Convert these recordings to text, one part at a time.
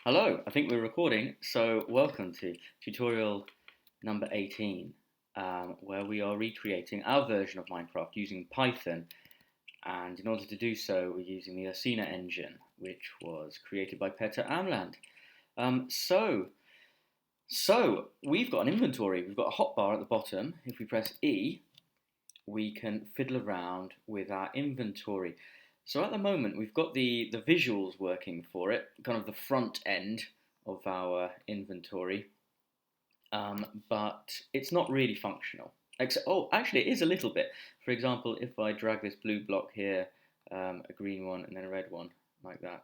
Hello, I think we're recording, so welcome to tutorial number 18, where we are recreating our version of Minecraft using Python, and in order to do so we're using the Ursina engine, which was created by Peter Amland. Um, so, so we've got an inventory, we've got a hotbar at the bottom. If we press E, we can fiddle around with our inventory. So at the moment, we've got the visuals working for it, kind of the front end of our inventory, but it's not really functional. Except, oh, actually, it is a little bit. For example, if I drag this blue block here, a green one, and then a red one, like that.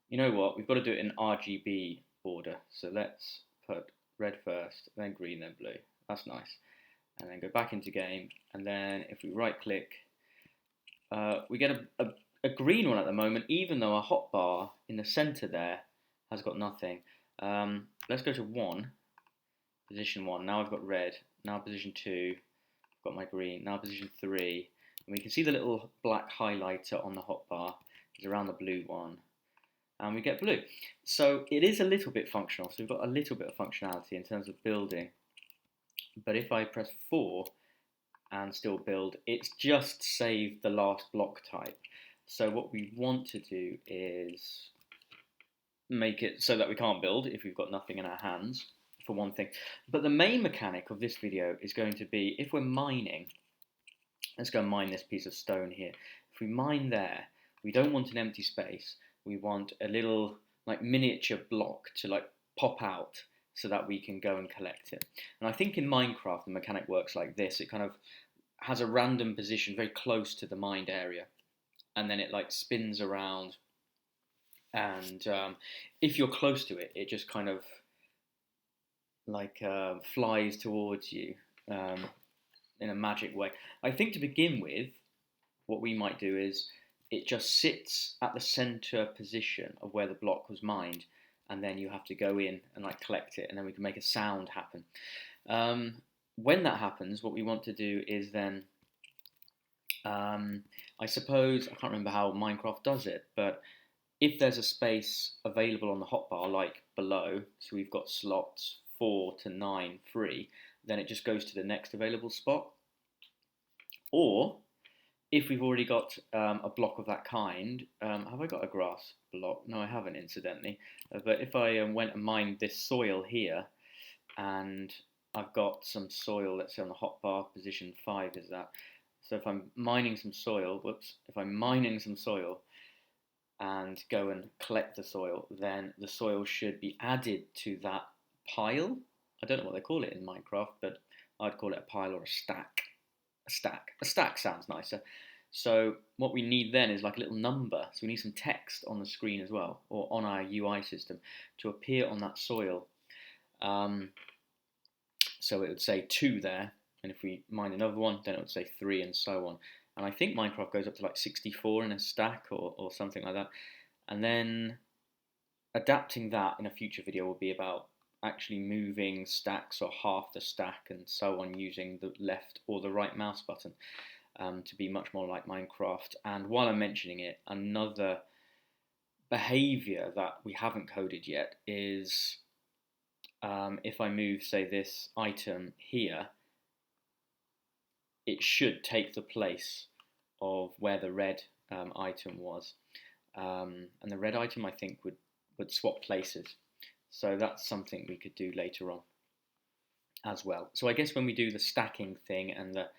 You know what? We've got to do it in RGB order. So let's put red first, then green, then blue. That's nice. And then go back into game, and then if we right click, we get a green one at the moment, even though our hotbar in the center there has got nothing. Let's go to 1, position 1. Now I've got red. Now position 2, I've got my green. Now position 3, and we can see the little black highlighter on the hotbar is around the blue one, and we get blue. So it is a little bit functional. So we've got a little bit of functionality in terms of building. But if I press 4 and still build, it's just saved the last block type. So what we want to do is make it so that we can't build if we've got nothing in our hands, for one thing. But the main mechanic of this video is going to be, if we're mining, let's go mine this piece of stone here. If we mine there, we don't want an empty space. We want a little like miniature block to like pop out so that we can go and collect it. And I think in Minecraft the mechanic works like this. It kind of has a random position very close to the mined area, and then it like spins around, and if you're close to it, it just kind of like flies towards you in a magic way. I think to begin with, what we might do is it just sits at the center position of where the block was mined, and then you have to go in and like collect it, and then we can make a sound happen. When that happens, what we want to do is then, I suppose, I can't remember how Minecraft does it, but if there's a space available on the hotbar, like below, so we've got slots 4 to 9 free, then it just goes to the next available spot. Or, if we've already got a block of that kind, have I got a grass block? No, I haven't, incidentally. But if I went and mined this soil here, and I've got some soil, let's say on the hotbar, position 5 is that. So if I'm mining some soil, if I'm mining some soil and go and collect the soil, then the soil should be added to that pile. I don't know what they call it in Minecraft, but I'd call it a pile or a stack. A stack sounds nicer. So what we need then is like a little number. So we need some text on the screen as well, or on our UI system, to appear on that soil. So it would say 2 there, and if we mine another one, then it would say 3, and so on. And I think Minecraft goes up to like 64 in a stack or something like that. And then adapting that in a future video will be about actually moving stacks or half the stack and so on using the left or the right mouse button to be much more like Minecraft. And while I'm mentioning it, another behavior that we haven't coded yet is if I move, say, this item here, it should take the place of where the red item was. And the red item, I think, would swap places. So that's something we could do later on as well. So I guess when we do the stacking thing and the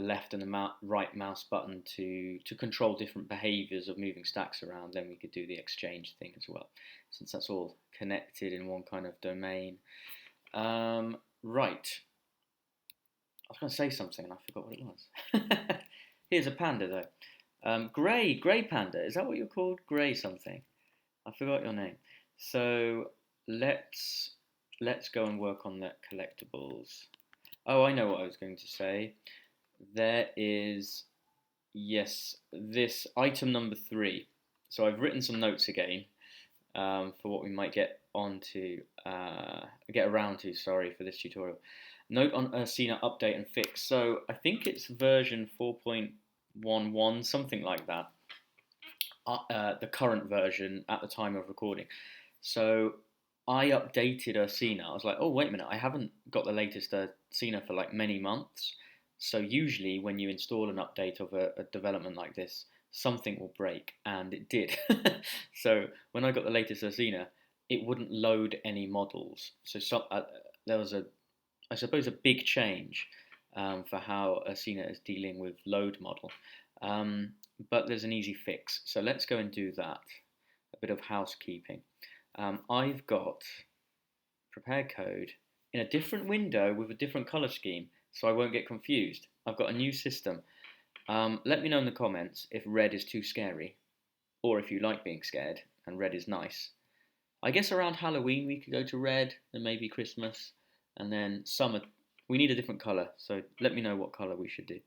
left and the right mouse button to control different behaviors of moving stacks around, then we could do the exchange thing as well, since that's all connected in one kind of domain. Right. I was going to say something and I forgot what it was. Here's a panda though. Grey panda. Is that what you're called? Grey something. I forgot your name. So let's go and work on the collectibles. Oh, I know what I was going to say. There is, yes, this item number 3. So I've written some notes again for what we might get around to, sorry, for this tutorial. Note on Ursina update and fix. So I think it's version 4.11, something like that. The current version at the time of recording. So I updated Ursina. I was like, oh, wait a minute, I haven't got the latest Ursina for like many months. So usually when you install an update of a development like this, something will break, and it did. So when I got the latest Ursina, it wouldn't load any models. So there was I suppose, a big change for how Ursina is dealing with load model. Um, but there's an easy fix. So let's go and do that. A bit of housekeeping. I've got prepare code in a different window with a different color scheme, so I won't get confused. I've got a new system. Let me know in the comments if red is too scary, or if you like being scared and red is nice. I guess around Halloween we could go to red, and maybe Christmas, and then summer. We need a different color, so let me know what color we should do.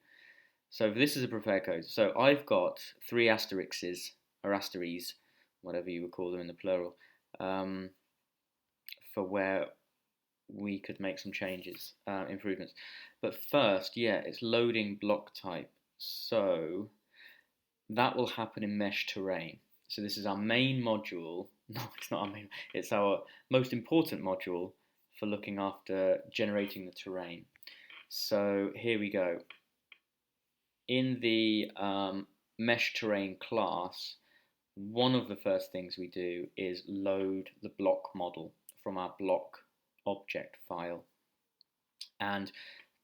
So this is a prepare code. So I've got 3 asterisks, or asteries, whatever you would call them in the plural, um, for where we could make some changes, improvements. But first, yeah, it's loading block type. So that will happen in mesh terrain. So this is our main module. No, it's not our main. It's our most important module for looking after generating the terrain. So here we go. In the mesh terrain class, one of the first things we do is load the block model from our block object file. And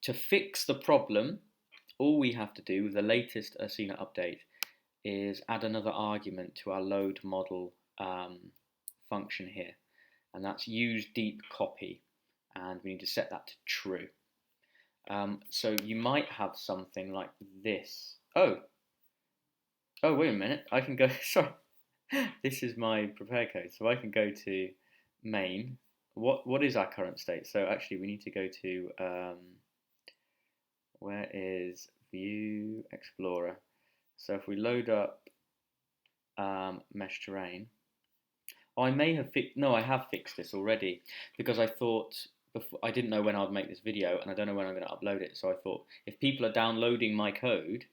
to fix the problem, all we have to do with the latest Ursina update is add another argument to our load model function here, and that's use deep copy, and we need to set that to true. So you might have something like this. Oh, wait a minute, I can go, sorry, this is my prepare code, so I can go to main. What is our current state? So actually we need to go to, where is view explorer? So if we load up mesh terrain, I may have fixed, no, I have fixed this already, because I thought, I didn't know when I'd make this video, and I don't know when I'm going to upload it, so I thought if people are downloading my code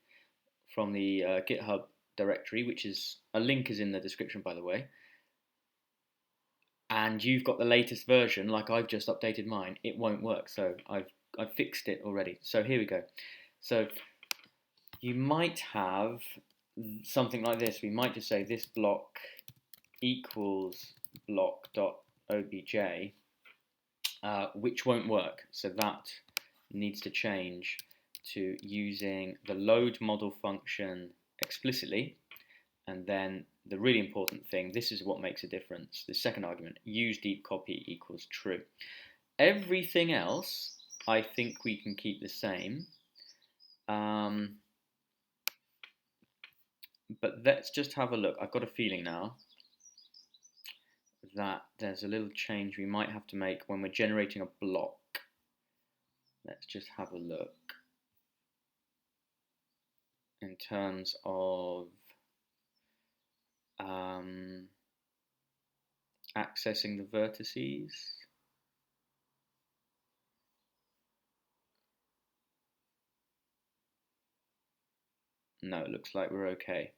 from the GitHub directory, which is, a link is in the description by the way, and you've got the latest version, like I've just updated mine, it won't work, so I've fixed it already. So here we go. So you might have something like this. We might just say this block equals block.obj, which won't work. So that needs to change to using the load model function explicitly, and then the really important thing, this is what makes a difference, the second argument, use deep copy equals true. Everything else, I think we can keep the same. But let's just have a look. I've got a feeling now that there's a little change we might have to make when we're generating a block. Let's just have a look in terms of accessing the vertices. No, it looks like we're okay.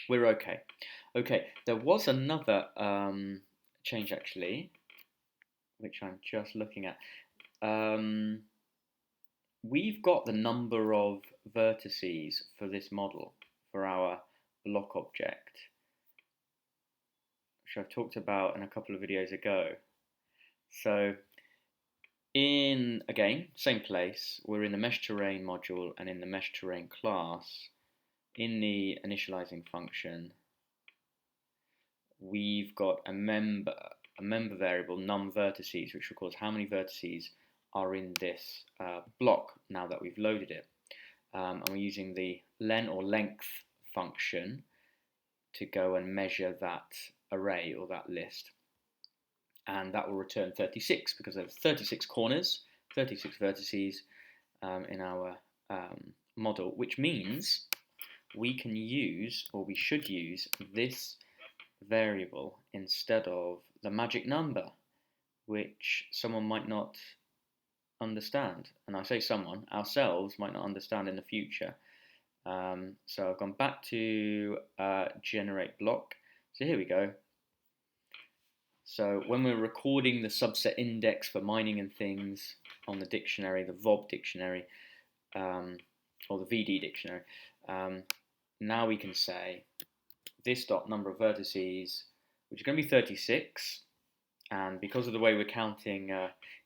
We're okay. Okay, there was another change actually, which I'm just looking at. We've got the number of vertices for this model, for our block object, which I've talked about in a couple of videos ago. So in, again, same place, we're in the mesh terrain module and in the mesh terrain class, in the initializing function, we've got a member variable, num vertices, which records how many vertices are in this block now that we've loaded it. And we're using the len or length function to go and measure that array or that list. And that will return 36 because there's 36 corners, 36 vertices in our model, which means we can use, or we should use, this variable instead of the magic number, which someone might not understand. And I say someone, ourselves might not understand in the future. So I've gone back to generate block. So here we go. So when we're recording the subset index for mining and things on the dictionary, the VOB dictionary, or the VD dictionary, now we can say this dot number of vertices, which is going to be 36, and because of the way we're counting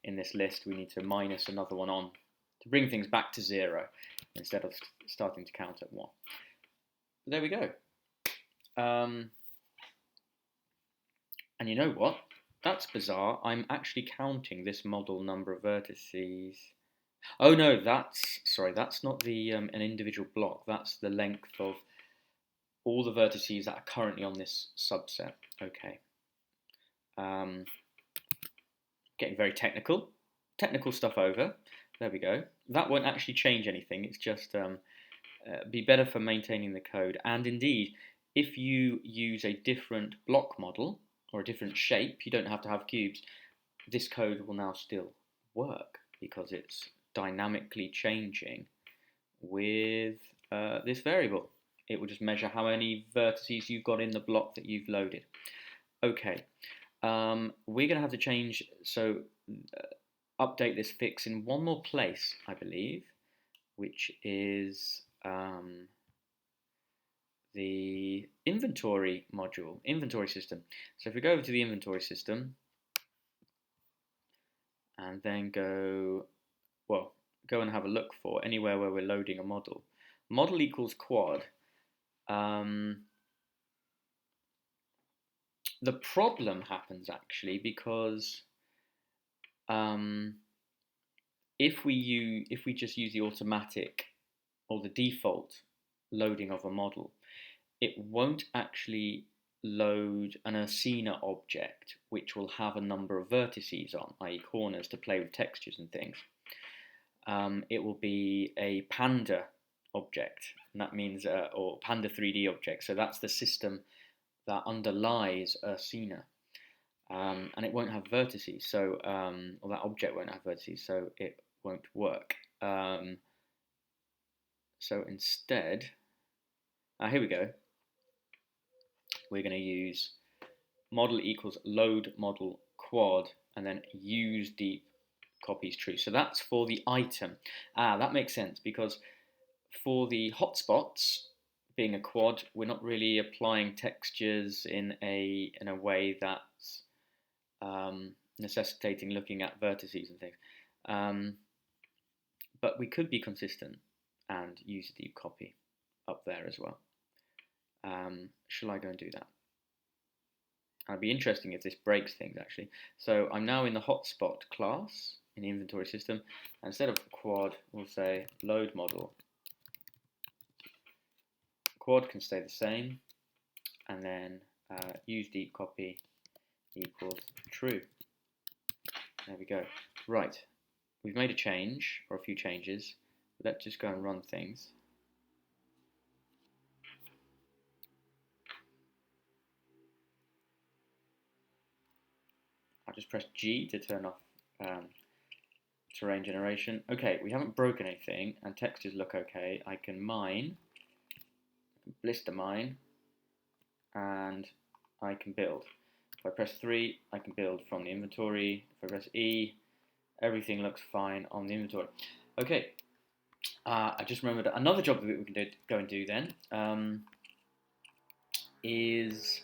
in this list, we need to minus another one on to bring things back to 0 instead of starting to count at 1. But there we go. And you know what? That's bizarre. I'm actually counting this model number of vertices. Oh no, that's not the an individual block. That's the length of all the vertices that are currently on this subset. Okay. Getting very technical. Technical stuff over. There we go. That won't actually change anything. It's just be better for maintaining the code. And indeed, if you use a different block model or a different shape, you don't have to have cubes. This code will now still work because it's dynamically changing with this variable. It will just measure how many vertices you've got in the block that you've loaded. Okay, we're going to have to change, so update this fix in one more place, I believe, which is the inventory module, inventory system. So if we go over to the inventory system and then go and have a look for anywhere where we're loading a model. Model equals quad. The problem happens actually because if we just use the automatic or the default loading of a model, it won't actually load an Ursina object which will have a number of vertices on, i.e. corners to play with textures and things. It will be a Panda object, and that means, or Panda 3D object, so that's the system that underlies Ursina. And it won't have vertices, so, or that object won't have vertices, so it won't work. So instead, here we go. We're going to use model equals load model quad, and then use deep copies true. So that's for the item. That makes sense because for the hotspots, being a quad, we're not really applying textures in a way that's necessitating looking at vertices and things. But we could be consistent and use a deep copy up there as well. Shall I go and do that? It'd be interesting if this breaks things actually. So I'm now in the hotspot class in the inventory system. And instead of quad, we'll say load model. Quad can stay the same, and then use deep copy equals true. There we go. Right, we've made a change, or a few changes. Let's just go and run things. I'll just press G to turn off terrain generation. Okay, we haven't broken anything, and textures look okay. I can mine, blister mine, and I can build. If I press 3, I can build from the inventory. If I press E, everything looks fine on the inventory. Okay, I just remembered another job that we can go and do then is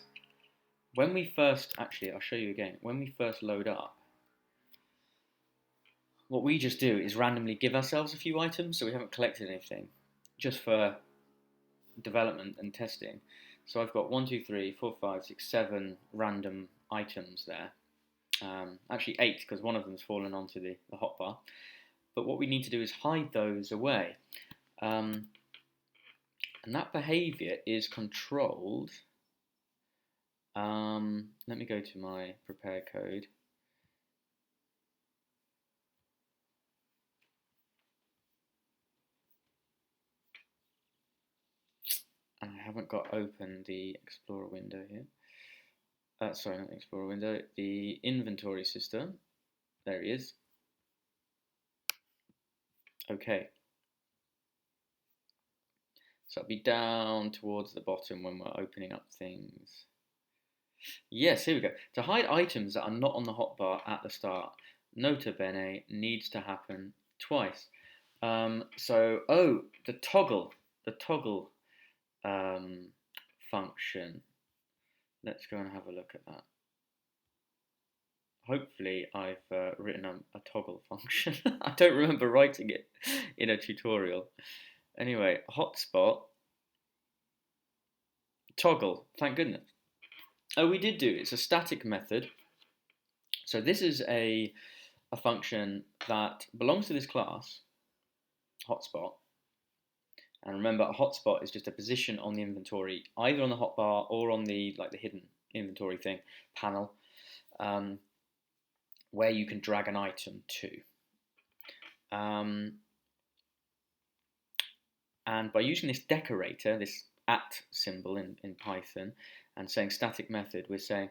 when we first, actually I'll show you again, when we first load up, what we just do is randomly give ourselves a few items, so we haven't collected anything, just for development and testing. So I've got 1, 2, 3, 4, 5, 6, 7 random items there. Actually 8, because one of them's fallen onto the hotbar. But what we need to do is hide those away. And that behavior is controlled. Let me go to my prepare code. I haven't got open the Explorer window here. Sorry, not the Explorer window, the inventory system. There he is. Okay. So it'll be down towards the bottom when we're opening up things. Yes, here we go. To hide items that are not on the hotbar at the start, nota bene needs to happen twice. The toggle um, function. Let's go and have a look at that. Hopefully, I've written a toggle function. I don't remember writing it in a tutorial. Anyway, hotspot toggle. Thank goodness. Oh, we did do. It's a static method. So this is a function that belongs to this class, hotspot. And remember, a hotspot is just a position on the inventory, either on the hotbar or on the hidden inventory thing panel, um, where you can drag an item to. And by using this decorator, this at symbol in Python, and saying static method, we're saying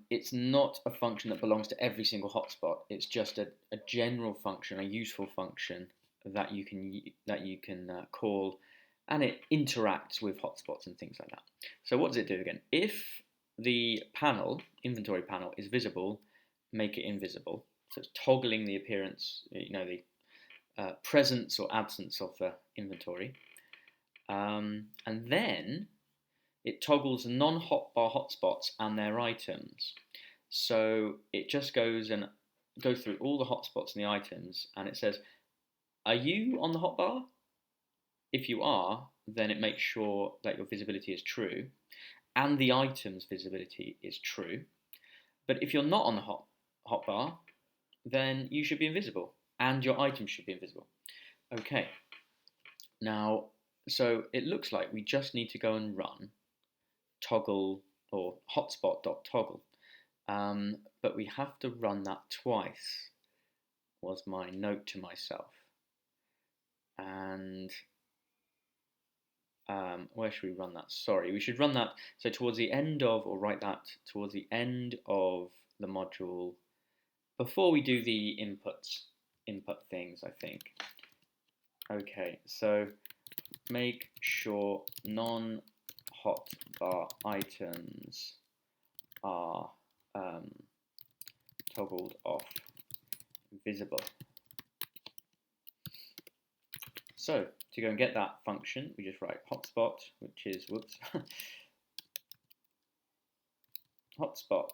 it's not a function that belongs to every single hotspot. It's just a general function, a useful function that you can call, and it interacts with hotspots and things like that. So what does it do again? If the inventory panel, is visible, make it invisible. So it's toggling the appearance, the presence or absence of the inventory. And then it toggles non-hotbar hotspots and their items. So it just goes through all the hotspots and the items, and it says, are you on the hotbar? If you are, then it makes sure that your visibility is true and the item's visibility is true. But if you're not on the hotbar, then you should be invisible and your items should be invisible. Okay. Now, so it looks like we just need to go and run toggle or hotspot.toggle, but we have to run that twice, was my note to myself. And where should we run that? Sorry, we should run that so towards the end of, or write that towards the end of the module, before we do the input things, I think. Okay, so make sure non-hotbar items are toggled off visible. So to go and get that function, we just write hotspot, which is hotspot,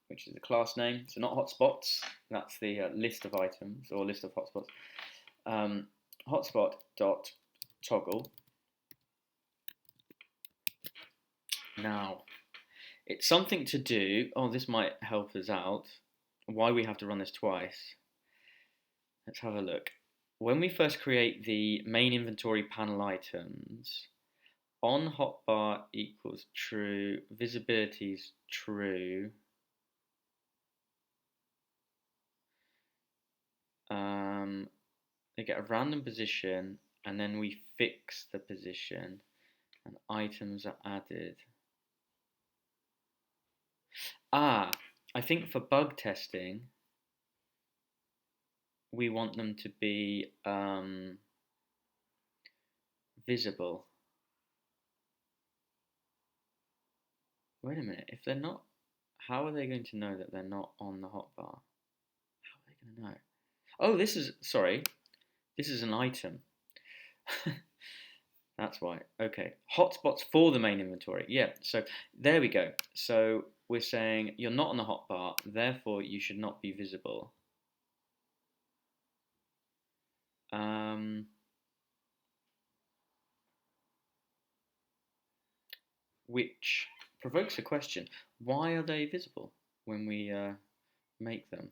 which is the class name. So not hotspots. That's the list of items or list of hotspots. Hotspot.toggle. Now, it's something to do. Oh, this might help us out. Why we have to run this twice. Let's have a look. When we first create the main inventory panel items, on hotbar equals true, visibility is true. They get a random position, and then we fix the position, and items are added. I think for bug testing, we want them to be visible. Wait a minute, if they're not, how are they going to know that they're not on the hotbar? How are they going to know? Oh, this is an item. That's why. Okay, hotspots for the main inventory. Yeah, so there we go. So we're saying you're not on the hotbar, therefore you should not be visible. Which provokes a question. Why are they visible when we make them?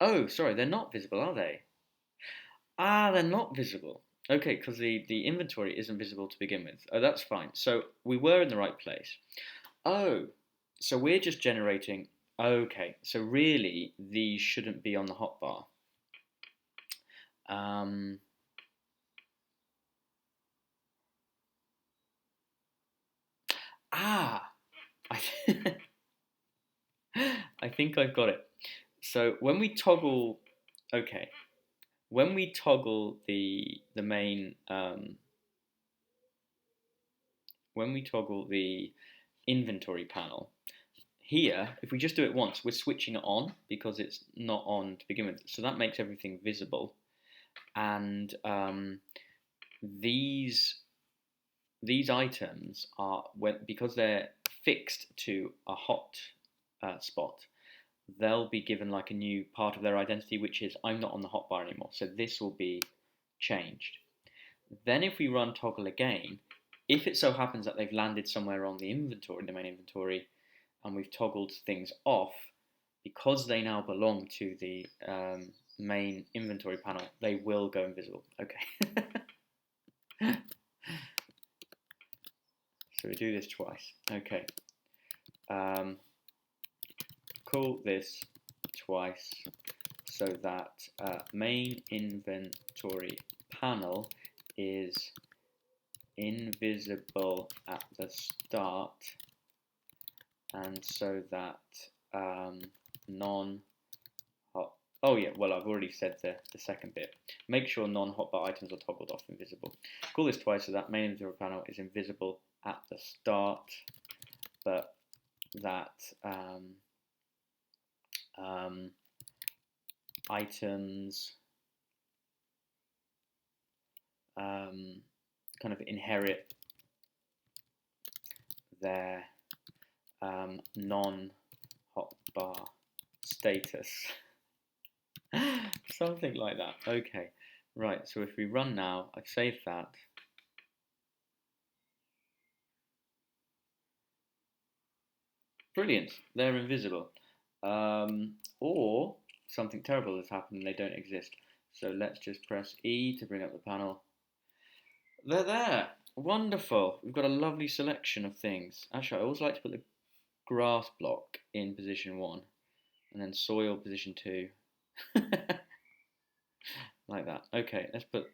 Oh, sorry, they're not visible, are they? They're not visible. Okay, because the inventory isn't visible to begin with. Oh, that's fine. So we were in the right place. Oh, so we're just generating. Okay, so really these shouldn't be on the hotbar. I think I've got it. So when we toggle, okay, when we toggle the main when we toggle the inventory panel here, if we just do it once, we're switching it on because it's not on to begin with. So that makes everything visible, and these items are, because they're fixed to a hot spot, they'll be given like a new part of their identity, which is I'm not on the hotbar anymore. So this will be changed. Then if we run toggle again, if it so happens that they've landed somewhere on the inventory, the main inventory, and we've toggled things off, because they now belong to the main inventory panel, they will go invisible. Okay. So we do this twice. Okay. Call this twice so that main inventory panel is invisible at the start, and so that non-hot. Oh yeah, well I've already said the second bit. Make sure non-hotbar items are toggled off invisible. Call this twice so that main inventory panel is invisible at the start, but that items kind of inherit their non-hotbar status. Something like that. Okay, right, so if we run now, I've saved that. Brilliant, they're invisible. Or something terrible has happened and they don't exist. So let's just press E to bring up the panel. They're there. Wonderful. We've got a lovely selection of things. Actually, I always like to put the grass block in position 1 and then soil position 2. Like that. Okay, let's put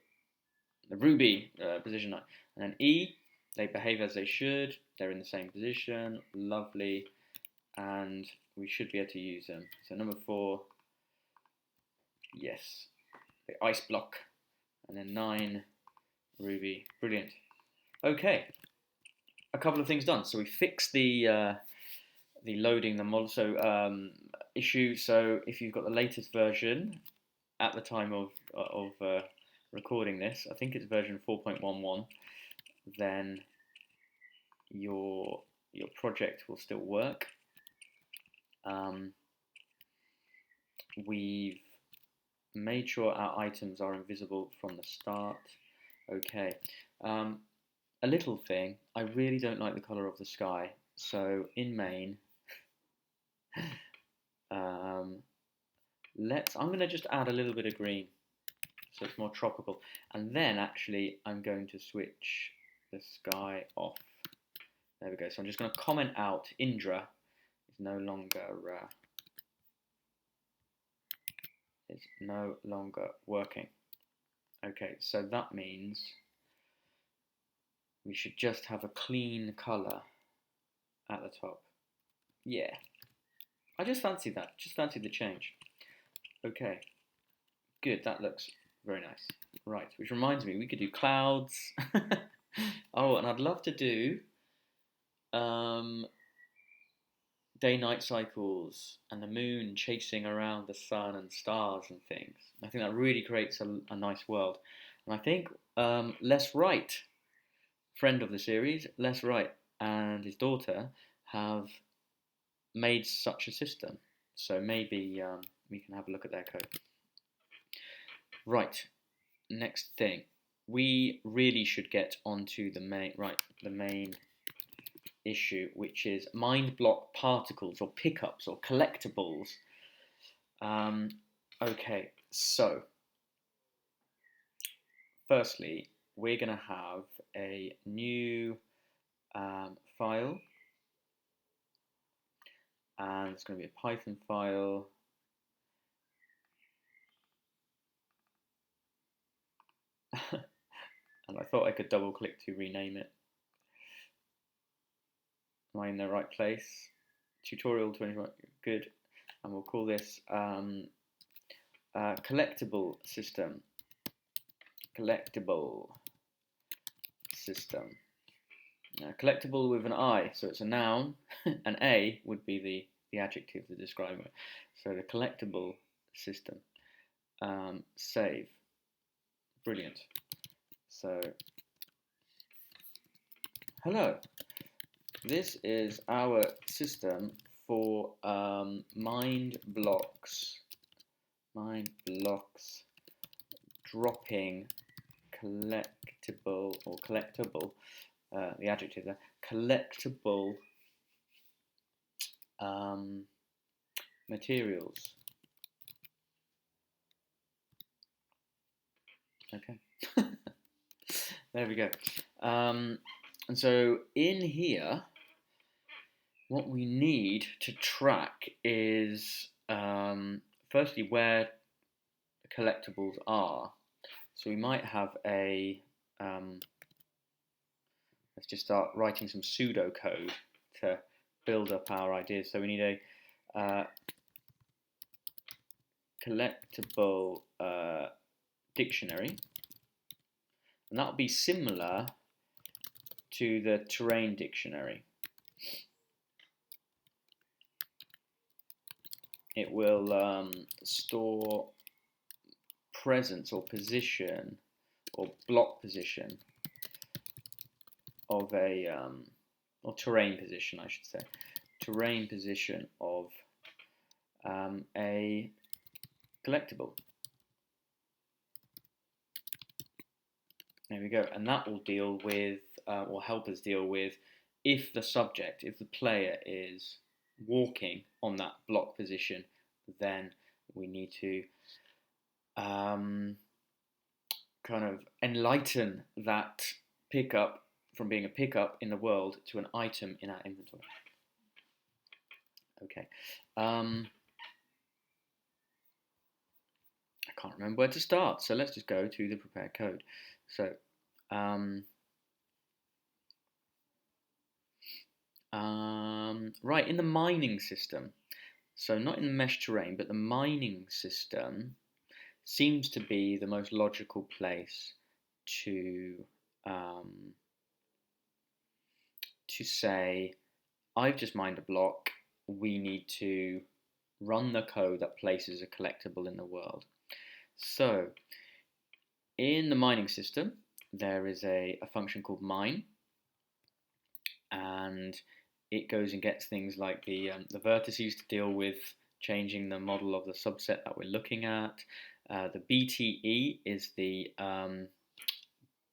the ruby position 9. And then E, they behave as they should. They're in the same position. Lovely. And we should be able to use them. So number 4, yes, the ice block. And then 9, ruby. Brilliant. Okay, a couple of things done. So we fixed the loading the model issue. So if you've got the latest version at the time of recording this, I think it's version 4.11, then your project will still work. We've made sure our items are invisible from the start. Okay. A little thing, I really don't like the colour of the sky. So in main, I'm going to just add a little bit of green so it's more tropical. And then actually I'm going to switch the sky off. There we go. So I'm just going to comment out Indra is no longer working. Okay, so that means we should just have a clean colour at the top. Yeah, I just fancy that. Just fancy the change. Okay, good. That looks very nice. Right, which reminds me, we could do clouds. Oh, and I'd love to do day-night cycles and the moon chasing around the sun and stars and things. I think that really creates a nice world. And I think Les Wright, friend of the series, Les Wright and his daughter have made such a system. So maybe we can have a look at their code. Right, next thing. We really should get onto the main issue, which is mind block particles or pickups or collectibles. Okay, so firstly, we're going to have a new file, and it's going to be a Python file. And I thought I could double click to rename it. Am I in the right place? Tutorial 21, good. And we'll call this collectible system. Collectible system. Collectible with an I, so it's a noun, and A would be the adjective to describe it. So the collectible system. Save. Brilliant. So, hello. This is our system for mind blocks. Mind blocks dropping collectible or collectible. The adjective there, collectible materials. Okay, there we go. And so in here, what we need to track is firstly where collectibles are. So we might have a let's just start writing some pseudocode to build up our ideas. So we need a collectible dictionary, and that will be similar to the terrain dictionary. It will store presence or position or block position of a or terrain position, I should say, terrain position of a collectible. There we go, and that will deal with or help us deal with if the subject, if the player is walking on that block position, then we need to kind of enlighten that pickup from being a pickup in the world to an item in our inventory. Okay. I can't remember where to start, so let's just go to the prepared code. So, right, in the mining system, so not in the mesh terrain, but the mining system seems to be the most logical place to say, I've just mined a block, we need to run the code that places a collectible in the world. So, in the mining system, there is a function called mine, and it goes and gets things like the vertices to deal with changing the model of the subset that we're looking at. The BTE is the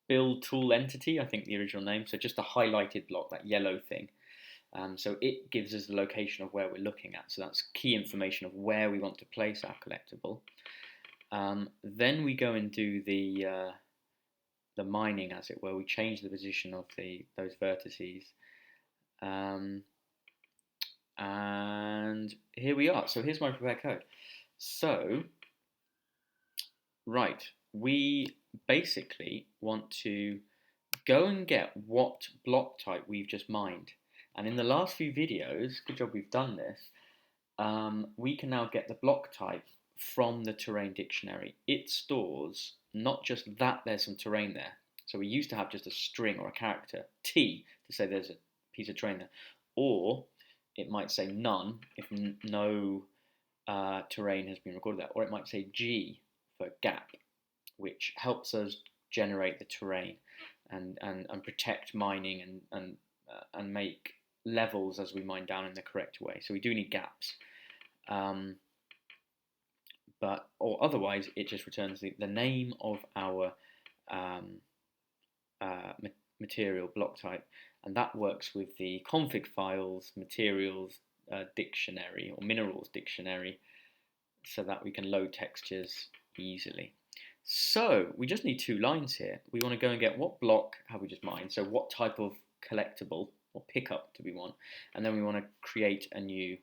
build tool entity, I think the original name, so just the highlighted block, that yellow thing. So it gives us the location of where we're looking at, so that's key information of where we want to place our collectible. Then we go and do the mining, as it were. We change the position of those vertices, and here we are. So here's my prepared code. So, right, we basically want to go and get what block type we've just mined. And in the last few videos, good job we've done this, we can now get the block type from the terrain dictionary. It stores not just that there's some terrain there. So we used to have just a string or a character, T, to say there's a piece of terrain there. Or it might say none if no terrain has been recorded there. Or it might say G for gap, which helps us generate the terrain and protect mining and make levels as we mine down in the correct way. So we do need gaps. Or otherwise, it just returns the name of our material block type, and that works with the config files materials dictionary or minerals dictionary, so that we can load textures easily. So we just need 2 lines here. We want to go and get what block have we just mined, so what type of collectible or pickup do we want, and then we want to create a new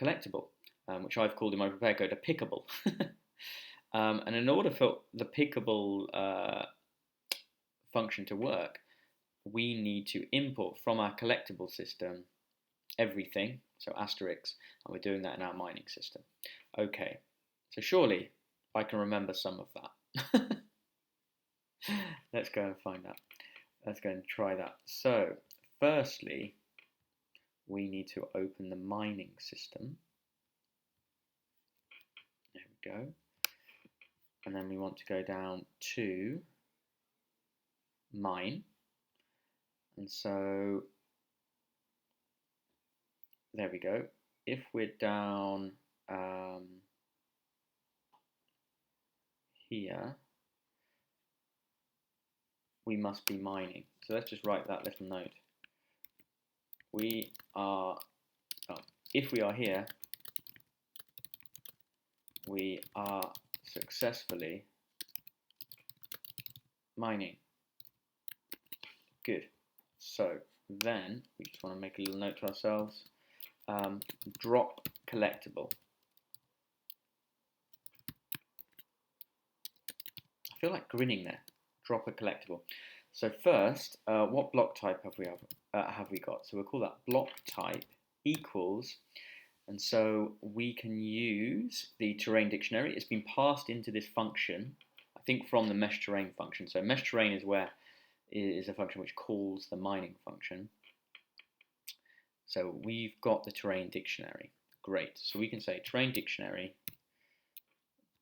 collectible, which I've called in my prepared code a pickable. And in order for the pickable function to work, we need to import from our collectible system everything, so asterisk, and we're doing that in our mining system. Okay, so surely I can remember some of that. Let's go and find that. Let's go and try that. So, firstly, we need to open the mining system. There we go. And then we want to go down to mine. And so, there we go. If we're down here, we must be mining. So let's just write that little note. We are, if we are here, we are successfully mining. Good. So then we just want to make a little note to ourselves. Drop collectible. I feel like grinning there. Drop a collectible. So first, what block type have we got? So we'll call that block type equals, and so we can use the terrain dictionary. It's been passed into this function, I think from the mesh terrain function. So mesh terrain is a function which calls the mining function. So we've got the terrain dictionary. Great. So we can say terrain dictionary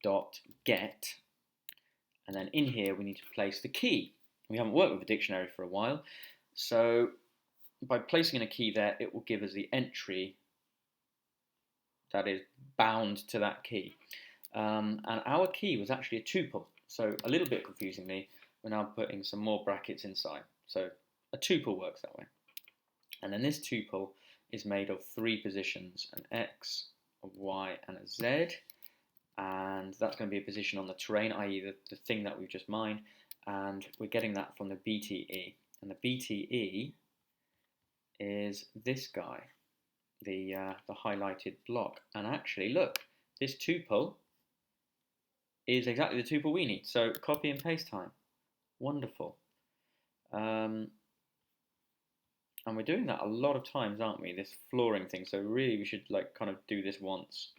dot get, and then in here we need to place the key. We haven't worked with the dictionary for a while, so by placing in a key there, it will give us the entry that is bound to that key. And our key was actually a tuple, so a little bit confusingly, we're now putting some more brackets inside. So a tuple works that way. And then this tuple is made of 3 positions, an X, a Y, and a Z. And that's going to be a position on the terrain, i.e. the thing that we've just mined. And we're getting that from the BTE. And the BTE is this guy, the highlighted block. And actually, look, this tuple is exactly the tuple we need. So copy and paste time. Wonderful. And we're doing that a lot of times, aren't we? This flooring thing. So really, we should like kind of do this once,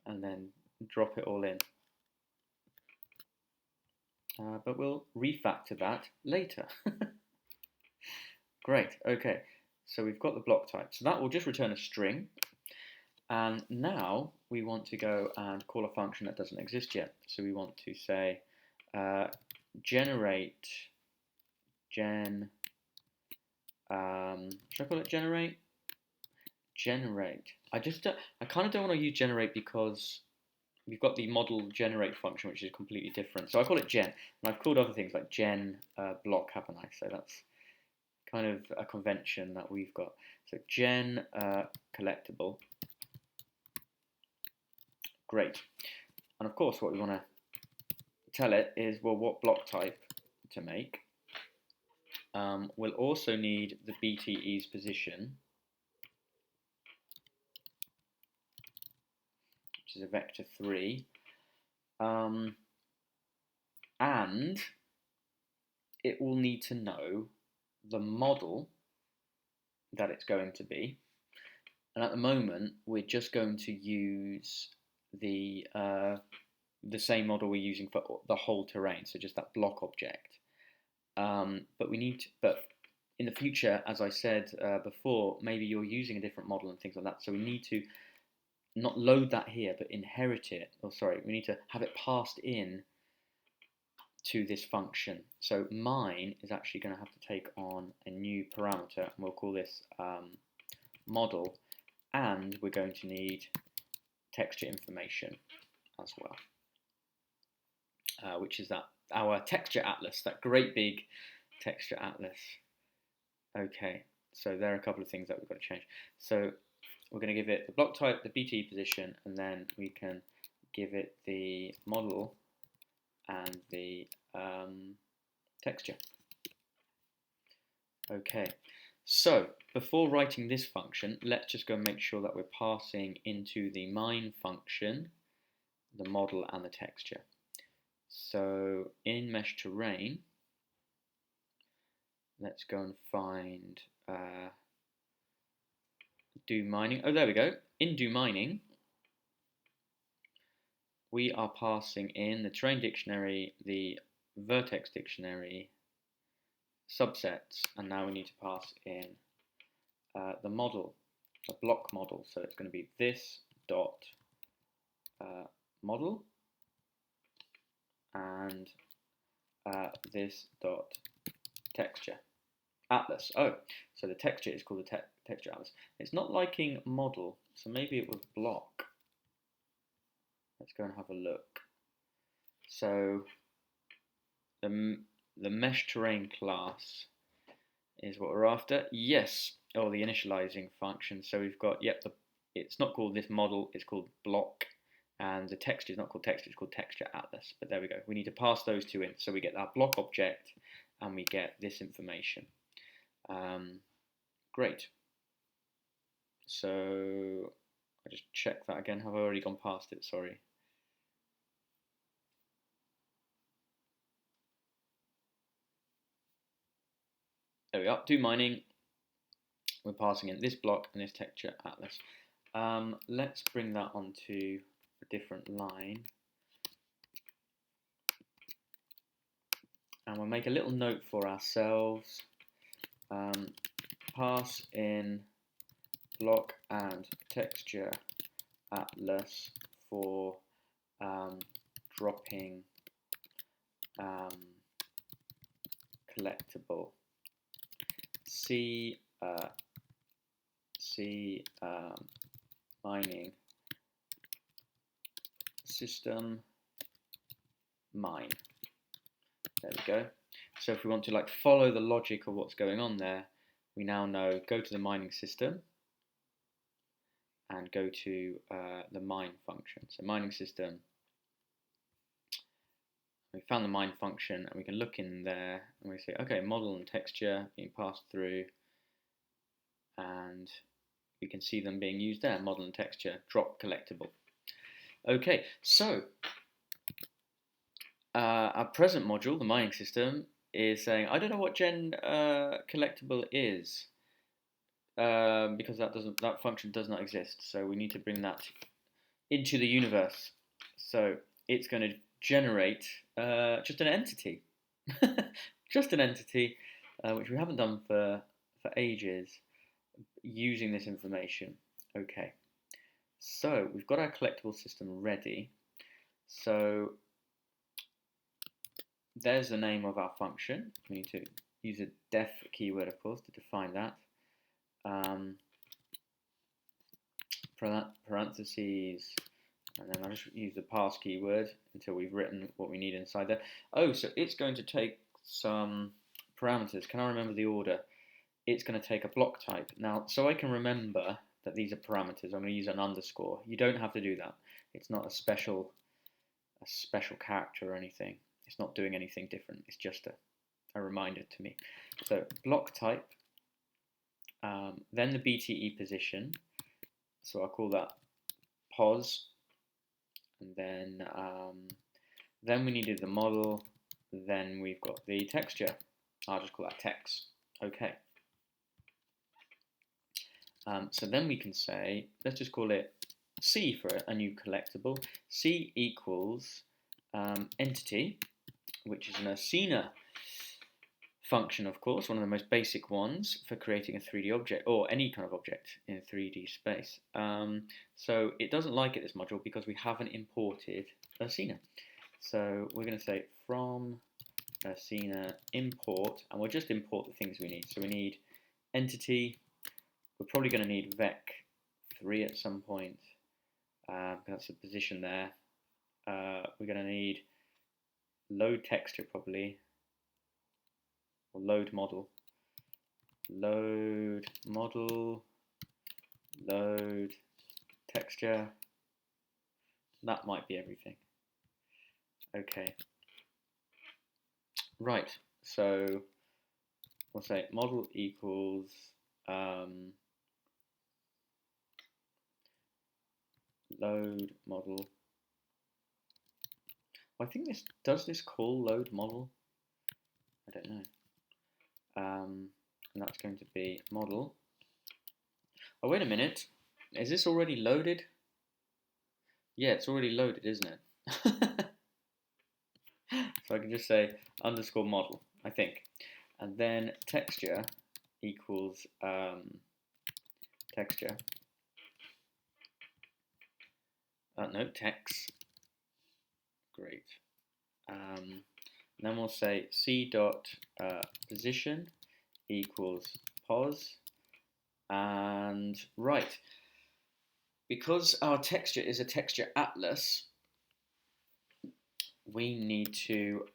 and then drop it all in. But we'll refactor that later. Great. Okay. So we've got the block type. So that will just return a string. And now we want to go and call a function that doesn't exist yet. So we want to say generate should I call it generate? Generate. I kind of don't want to use generate because we've got the model generate function, which is completely different. So I call it gen, and I've called other things like gen block, haven't I? So that's kind of a convention that we've got. So gen collectible. Great. And of course, what we want to tell it is, well, what block type to make. We'll also need the BTE's position, which is a vector 3. And it will need to know the model that it's going to be. And at the moment, we're just going to use the same model we're using for the whole terrain, so just that block object. But in the future, as I said before, maybe you're using a different model and things like that. So we need to not load that here, but inherit it. We need to have it passed in to this function. So mine is actually going to have to take on a new parameter, and we'll call this model, and we're going to need texture information as well, which is our texture atlas, that great big texture atlas. Okay, so there are a couple of things that we've got to change. So we're going to give it the block type, the BT position, and then we can give it the model and the texture. Okay, so before writing this function, let's just go and make sure that we're passing into the mine function the model and the texture. So in mesh terrain, let's go and find do mining. Oh, there we go. In do mining, we are passing in the terrain dictionary, the vertex dictionary, subsets, and now we need to pass in the model, a block model. So it's going to be this dot model and this dot texture atlas. Oh, so the texture is called the texture atlas. It's not liking model, so maybe it was block. Let's go and have a look. So the mesh terrain class is what we're after. Yes, or the initializing function. So we've got, yep, it's not called this model, it's called block. And the texture is not called texture, it's called texture atlas. But there we go. We need to pass those two in. So we get that block object and we get this information. Great. So I just check that again. Have I already gone past it? Sorry. There we are. Do mining. We're passing in this block and this texture atlas. Let's bring that onto a different line. And we'll make a little note for ourselves. Pass in block and texture atlas for dropping collectible. C mining system mine. There we go. So if we want to like follow the logic of what's going on there, we now know go to the mining system and go to the mine function. So mining system, we found the mine function and we can look in there and we say, okay, model and texture being passed through, and we can see them being used there, model and texture, drop collectible. Okay, so our present module, the mining system, is saying, I don't know what gen collectible is, because that function does not exist. So we need to bring that into the universe. So it's going to generate just an entity, just an entity, which we haven't done for ages, using this information. Okay, so we've got our collectible system ready. So there's the name of our function. We need to use a def keyword, of course, to define that. Parentheses, and then I'll just use the pass keyword until we've written what we need inside there. Oh, so it's going to take some parameters. Can I remember the order? It's going to take a block type. Now, so I can remember that these are parameters, I'm going to use an underscore. You don't have to do that. It's not a special character or anything. It's not doing anything different. It's just a reminder to me. So block type, then the BTE position. So I'll call that pos, and then we needed the model. Then we've got the texture. I'll just call that text. Okay. So then we can say, let's just call it C for a new collectible. C equals entity, which is an Ursina function, of course, one of the most basic ones for creating a 3D object, or any kind of object in 3D space. So it doesn't like it, this module, because we haven't imported Ursina. So we're going to say from Ursina import, and we'll just import the things we need. So we need entity. We're probably going to need vec3 at some point. That's the position there. We're going to need load texture probably, or load model. Load model, load texture. That might be everything. Okay. Right, so we'll say model equals load model. I think does this call load model? I don't know. And that's going to be model. Oh, wait a minute. Is this already loaded? Yeah, it's already loaded, isn't it? So I can just say underscore model, I think. And then texture equals texture. No, text. Great. Then we'll say c dot position equals pos. And right, because our texture is a texture atlas, we need to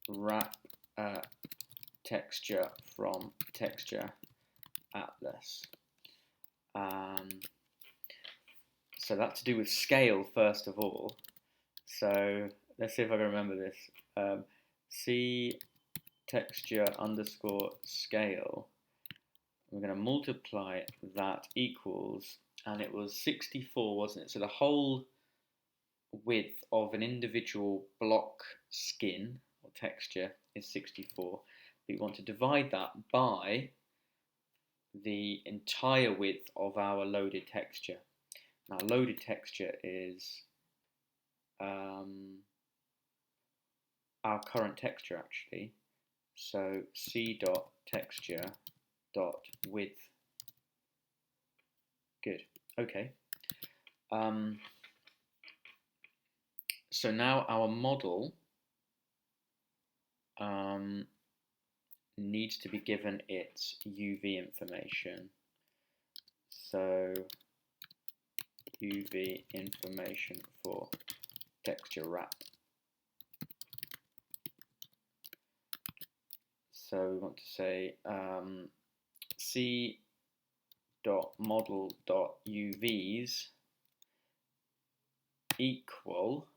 wrap texture from texture atlas. So that's to do with scale first of all. So let's see if I can remember this. C texture underscore scale. We're going to multiply that equals, and it was 64, wasn't it? So the whole width of an individual block skin or texture is 64. We want to divide that by the entire width of our loaded texture. Now, loaded texture is our current texture actually. So c dot texture dot width. Good. Okay. So now our model needs to be given its UV information. So UV information for texture wrap. So we want to say c dot model dot UVs equal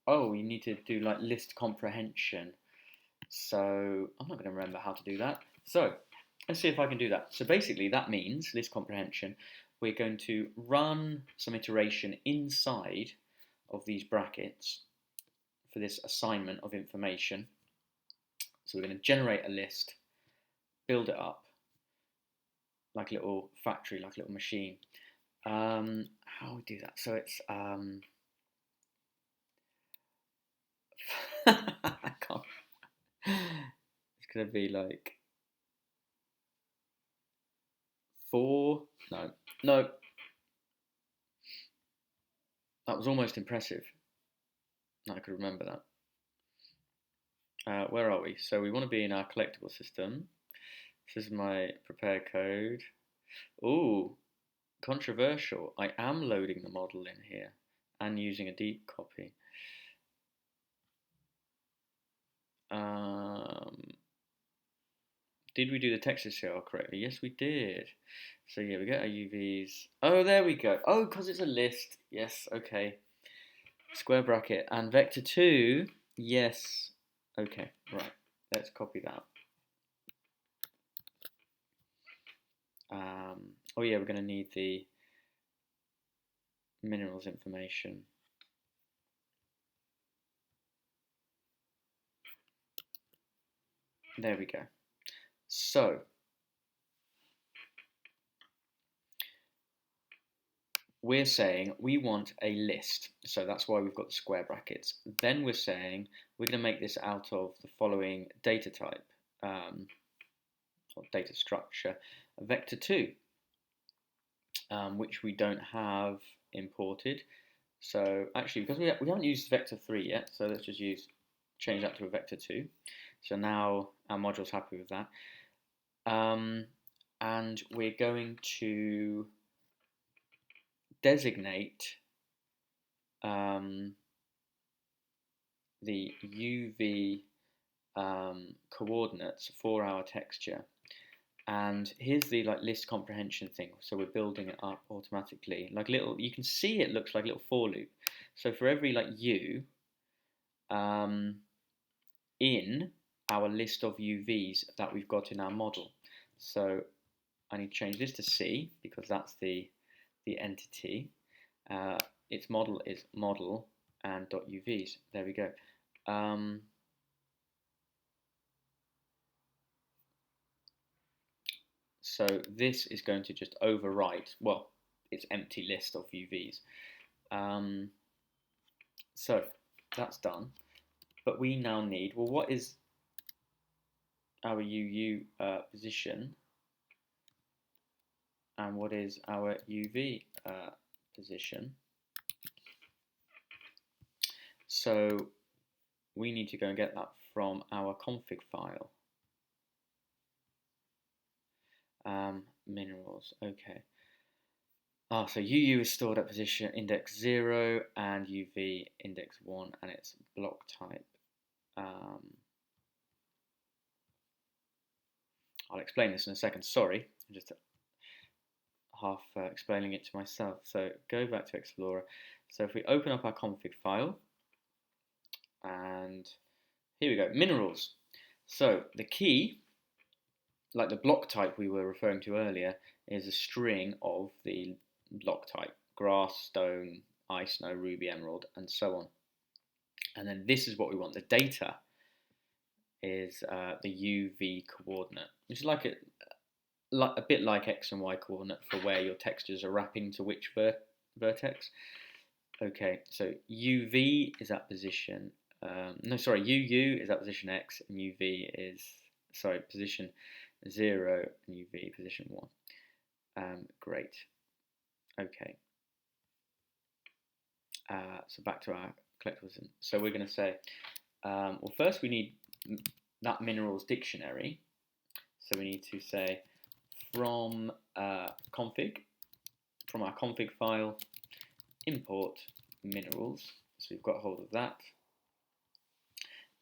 oh, we need to do like list comprehension. So I'm not going to remember how to do that. So let's see if I can do that. So basically that means list comprehension. We're going to run some iteration inside of these brackets for this assignment of information. So we're going to generate a list, build it up like a little factory, like a little machine. How do we do that? So it's I can't. It's gonna be like 4. No. That was almost impressive. I could remember that. Where are we? So we want to be in our collectible system. This is my prepare code. Ooh, controversial. I am loading the model in here and using a deep copy. Did we do the texture scale correctly? Yes, we did. So yeah, we get our UVs. Oh, there we go. Oh, because it's a list. Yes, okay. Square bracket and vector 2. Yes. Okay, right. Let's copy that. Oh yeah, we're going to need the minerals information. There we go. So we're saying we want a list. So that's why we've got the square brackets. Then we're saying we're going to make this out of the following data type, or data structure, vector 2, which we don't have imported. So actually, because we haven't used vector 3 yet, so let's just change that to a vector 2. So now our module's happy with that. And we're going to designate the UV coordinates for our texture. And here's the list comprehension thing. So we're building it up automatically. Like little, you can see it looks like a little for loop. So for every U in our list of UVs that we've got in our model. So I need to change this to C because that's the entity. Its model is model and .UVs. There we go. So this is going to just overwrite, well, its empty list of UVs. So that's done. But we now need, well, what is our UU position? And what is our UV position? So we need to go and get that from our config file. Minerals, okay. So UU is stored at position index 0 and UV index 1, and it's block type. I'll explain this in a second. Sorry, I'm just half explaining it to myself. So go back to Explorer. So if we open up our config file, and here we go, minerals. So the key, like the block type we were referring to earlier, is a string of the block type: grass, stone, ice, snow, ruby, emerald, and so on. And then this is what we want. The data is the UV coordinate, which is like a bit like X and Y coordinate for where your textures are wrapping to which vertex. Okay, so UV is at position, UU is at position X, and UV is, position 0, and UV position 1. Great. Okay. So back to our collectibles. So we're going to say, well, first we need that minerals dictionary. So we need to say from our config file, import minerals. So we've got hold of that.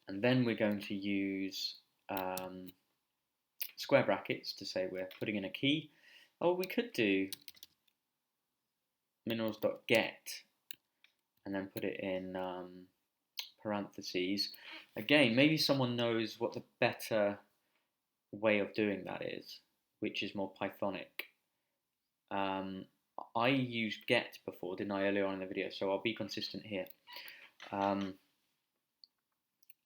And then we're going to use square brackets to say we're putting in a key. Oh, we could do minerals.get and then put it in parentheses. Again, maybe someone knows what the better way of doing that is, which is more Pythonic. I used get before, didn't I, earlier on in the video, so I'll be consistent here. And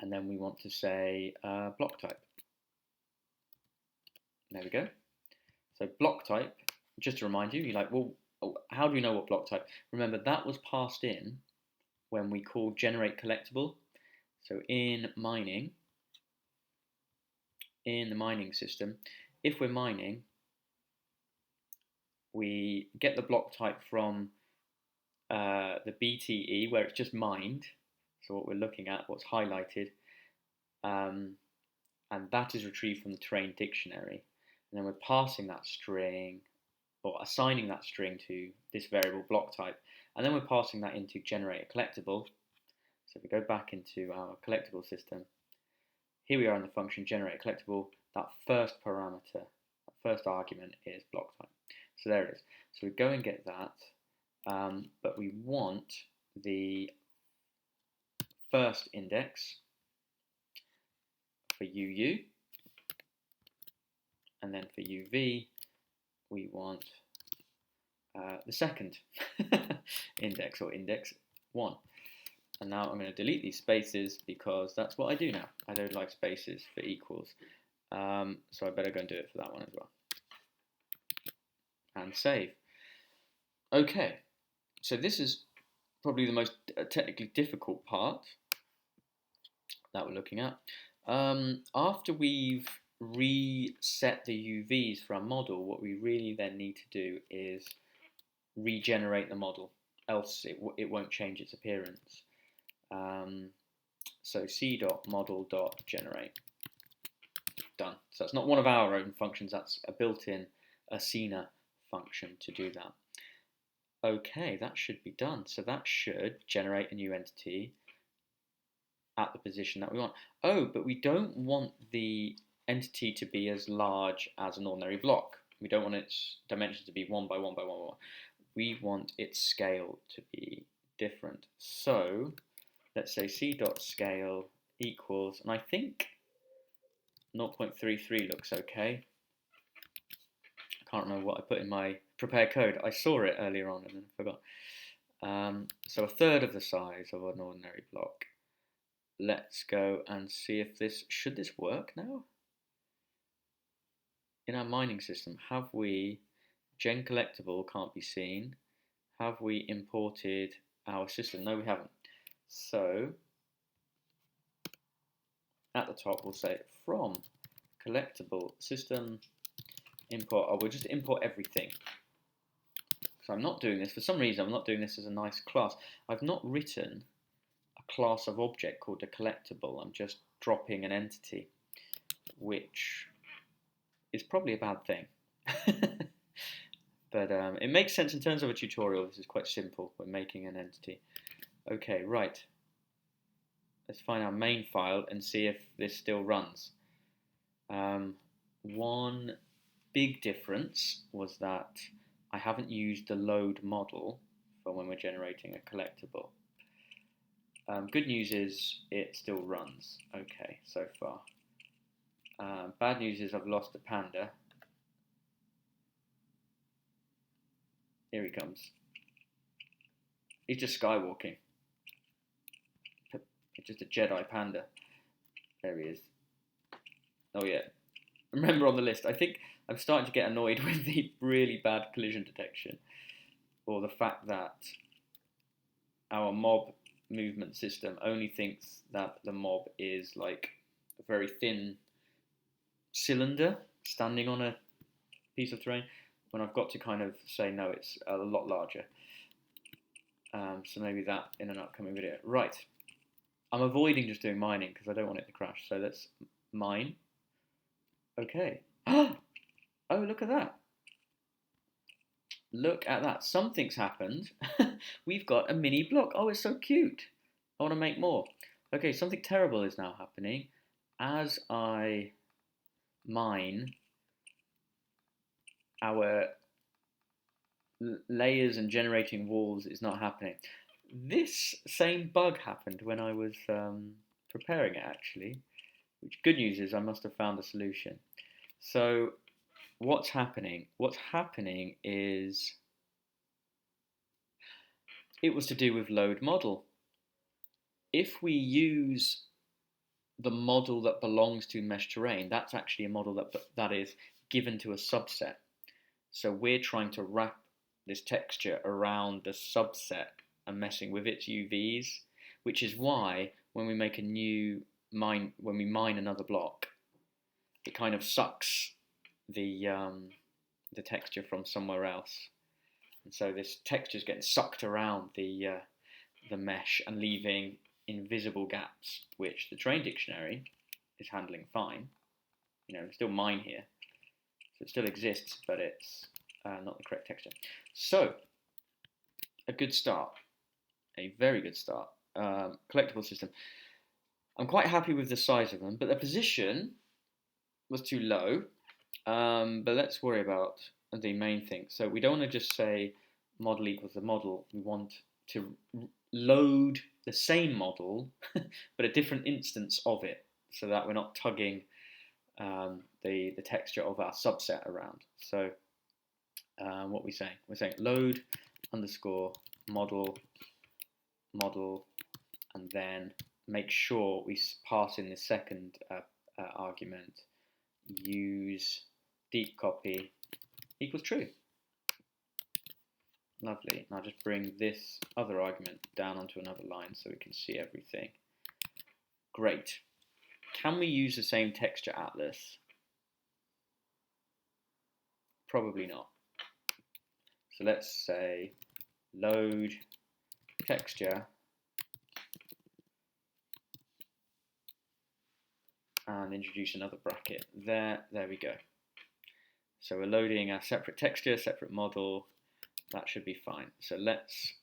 then we want to say block type. There we go. So block type, just to remind you, you're like, well, how do we know what block type? Remember, that was passed in when we called generate collectible. So in mining, in the mining system, if we're mining, we get the block type from the BTE, where it's just mined, so what we're looking at, what's highlighted, and that is retrieved from the terrain dictionary. And then we're passing that string, or assigning that string to this variable block type, and then we're passing that into generate a collectible. So if we go back into our collectible system, here we are in the function generate a collectible. That first parameter, that first argument is block type. So there it is. So we go and get that, but we want the first index for UU, and then for UV we want the second index, or index 1. And now I'm going to delete these spaces because that's what I do now. I don't like spaces for equals. So I better go and do it for that one as well. And save. Okay, so this is probably the most technically difficult part that we're looking at. After we've reset the UVs for our model, what we really then need to do is regenerate the model, else it won't change its appearance. So c.model.generate. Done. So that's not one of our own functions, that's a built-in Ursina function to do that. Okay, that should be done. So that should generate a new entity at the position that we want. Oh, but we don't want the entity to be as large as an ordinary block. We don't want its dimensions to be 1 by 1 by 1 by 1. We want its scale to be different. So let's say c.scale equals, and I think 0.33 looks okay. I can't remember what I put in my prepared code. I saw it earlier on and then forgot. So a third of the size of an ordinary block. Let's go and see if should this work now? in our mining system, have we gen collectible can't be seen? Have we imported our system? No, we haven't. So at the top, we'll say from collectible system import. Oh, we'll just import everything. So I'm not doing this, for some reason, I'm not doing this as a nice class. I've not written a class of object called a collectible. I'm just dropping an entity, which is probably a bad thing. But it makes sense in terms of a tutorial. This is quite simple. We're making an entity. Okay, right. Let's find our main file and see if this still runs. One big difference was that I haven't used the load model for when we're generating a collectible. Good news is it still runs okay so far. Bad news is I've lost the panda. Here he comes. He's just skywalking. It's just a Jedi panda. There he is. Oh yeah. Remember on the list, I think I'm starting to get annoyed with the really bad collision detection, or the fact that our mob movement system only thinks that the mob is like a very thin cylinder standing on a piece of terrain, when I've got to kind of say no, it's a lot larger. So maybe that in an upcoming video. Right, I'm avoiding just doing mining because I don't want it to crash, so let's mine. Okay. Oh, look at that. Look at that. Something's happened. We've got a mini block. Oh, it's so cute. I want to make more. Okay, something terrible is now happening. As I mine, our layers and generating walls is not happening. This same bug happened when I was preparing it, actually. Which, good news is I must have found a solution. So what's happening? What's happening is it was to do with load model. If we use the model that belongs to mesh terrain, that's actually a model that is given to a subset. So we're trying to wrap this texture around the subset and messing with its UVs, which is why when we make a new mine, when we mine another block, it kind of sucks the texture from somewhere else, and so this texture is getting sucked around the mesh and leaving invisible gaps, which the terrain dictionary is handling fine. You know, still mine here, so it still exists, but it's not the correct texture. So a good start, a very good start. Collectible system. I'm quite happy with the size of them, but the position was too low. But let's worry about the main thing. So we don't want to just say model equals the model. We want to load the same model, but a different instance of it, so that we're not tugging the texture of our subset around. So what are we saying? We're saying load underscore model, and then make sure we pass in the second argument, use deep copy equals true. Lovely. Now just bring this other argument down onto another line so we can see everything. Great. Can we use the same texture atlas? Probably not. So let's say load texture and introduce another bracket. There we go. So we're loading our separate texture, separate model. That should be fine. So let's...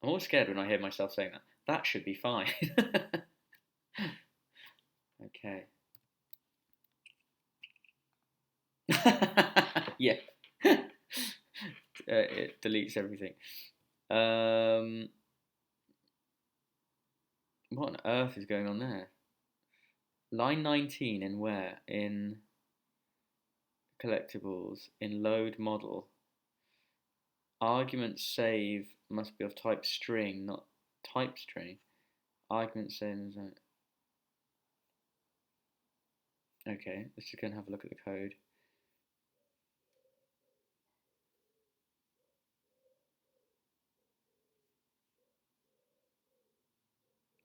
I'm always scared when I hear myself saying that. That should be fine. Okay. Yeah. It deletes everything. What on earth is going on there? Line 19 in where? In collectibles, in load model. Argument save must be of type string, not type string. Argument save. Okay, let's just go and have a look at the code.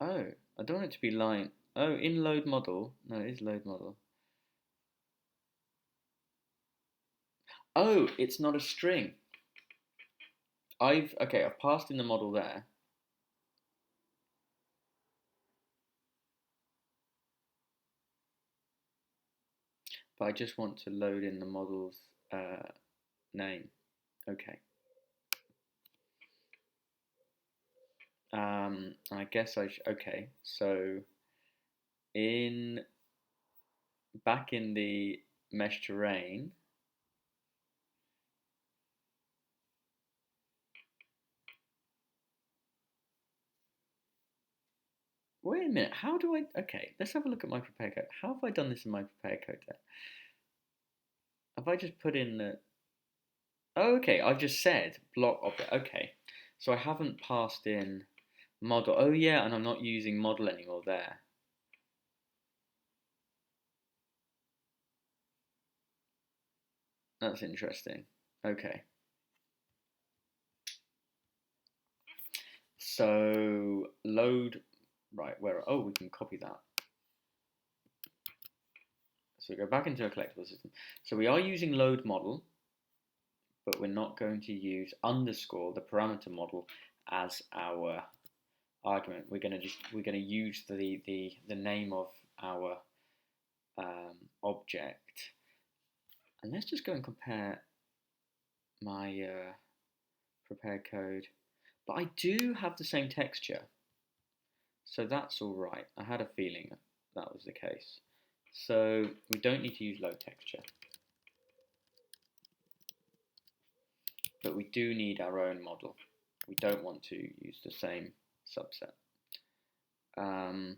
Oh, I don't want it to be line. Oh, in load model. No, it is load model. Oh, it's not a string. I've passed in the model there. But I just want to load in the model's name. Okay. I guess okay. So in back in the mesh terrain, wait a minute, how do I, okay, let's have a look at my prepare code. How have I done this in my prepare code then? Have I just put in the, oh, okay, I've just said block object, okay. So I haven't passed in model, oh yeah, and I'm not using model anymore there. That's interesting, okay. So load, right, where, oh, we can copy that. So we go back into a collectible system. So we are using load model, but we're not going to use underscore the parameter model as our argument. We're going to use the name of our object. And let's just go and compare my prepared code. But I do have the same texture, so that's all right. I had a feeling that was the case. So we don't need to use load texture. But we do need our own model. We don't want to use the same subset. And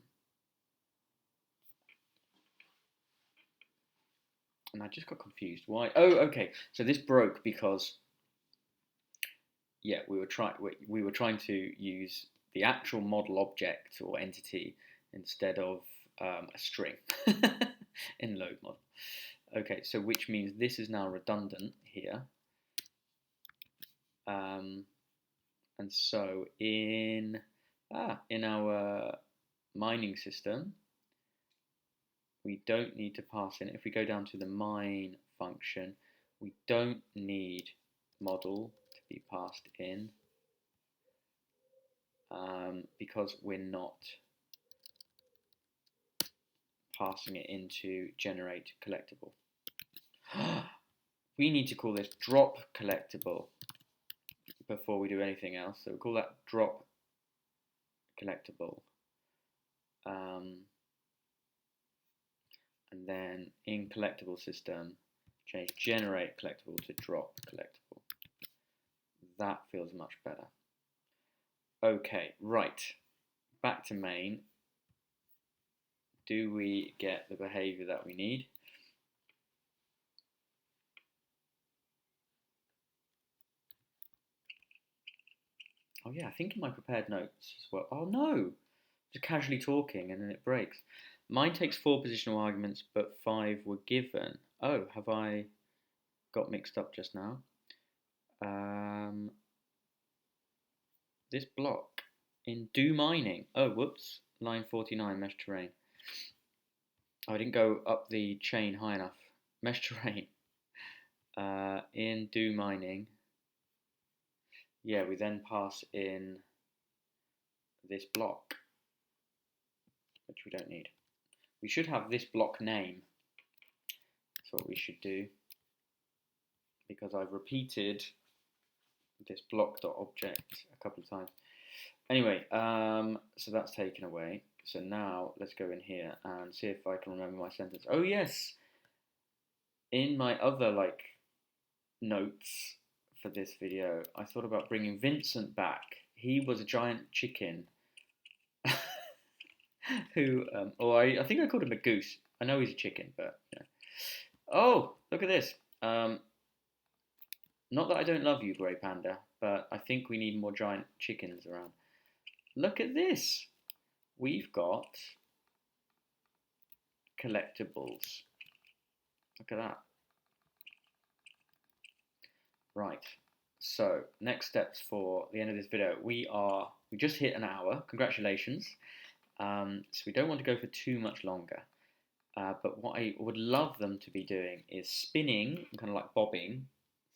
I just got confused. Why? Oh, okay. So this broke because, yeah, we were trying to use the actual model object or entity instead of a string in load model. Okay, so which means this is now redundant here. And so in our mining system, we don't need to pass in. If we go down to the mine function, we don't need model to be passed in because we're not passing it into generate collectible. We need to call this drop collectible before we do anything else. So we'll call that drop collectible. And then in collectible system, change generate collectible to drop collectible. That feels much better. Okay, right. Back to main. Do we get the behavior that we need? Oh yeah, I think in my prepared notes as well. Oh no, just casually talking and then it breaks. Mine takes 4 positional arguments, but 5 were given. Oh, have I got mixed up just now? This block in do mining. Oh, whoops. Line 49, mesh terrain. Oh, I didn't go up the chain high enough. Mesh terrain. In do mining. Yeah, we then pass in this block, which we don't need. We should have this block name. That's what we should do. Because I've repeated this block.object a couple of times. Anyway, so that's taken away. So now let's go in here and see if I can remember my sentence. Oh yes, in my other notes for this video, I thought about bringing Vincent back. He was a giant chicken who, or I think I called him a goose. I know he's a chicken, but yeah. Oh, look at this. Not that I don't love you, Grey Panda, but I think we need more giant chickens around. Look at this. We've got collectibles. Look at that. Right. So next steps for the end of this video. We just hit an hour. Congratulations. So we don't want to go for too much longer. But what I would love them to be doing is spinning, kind of like bobbing.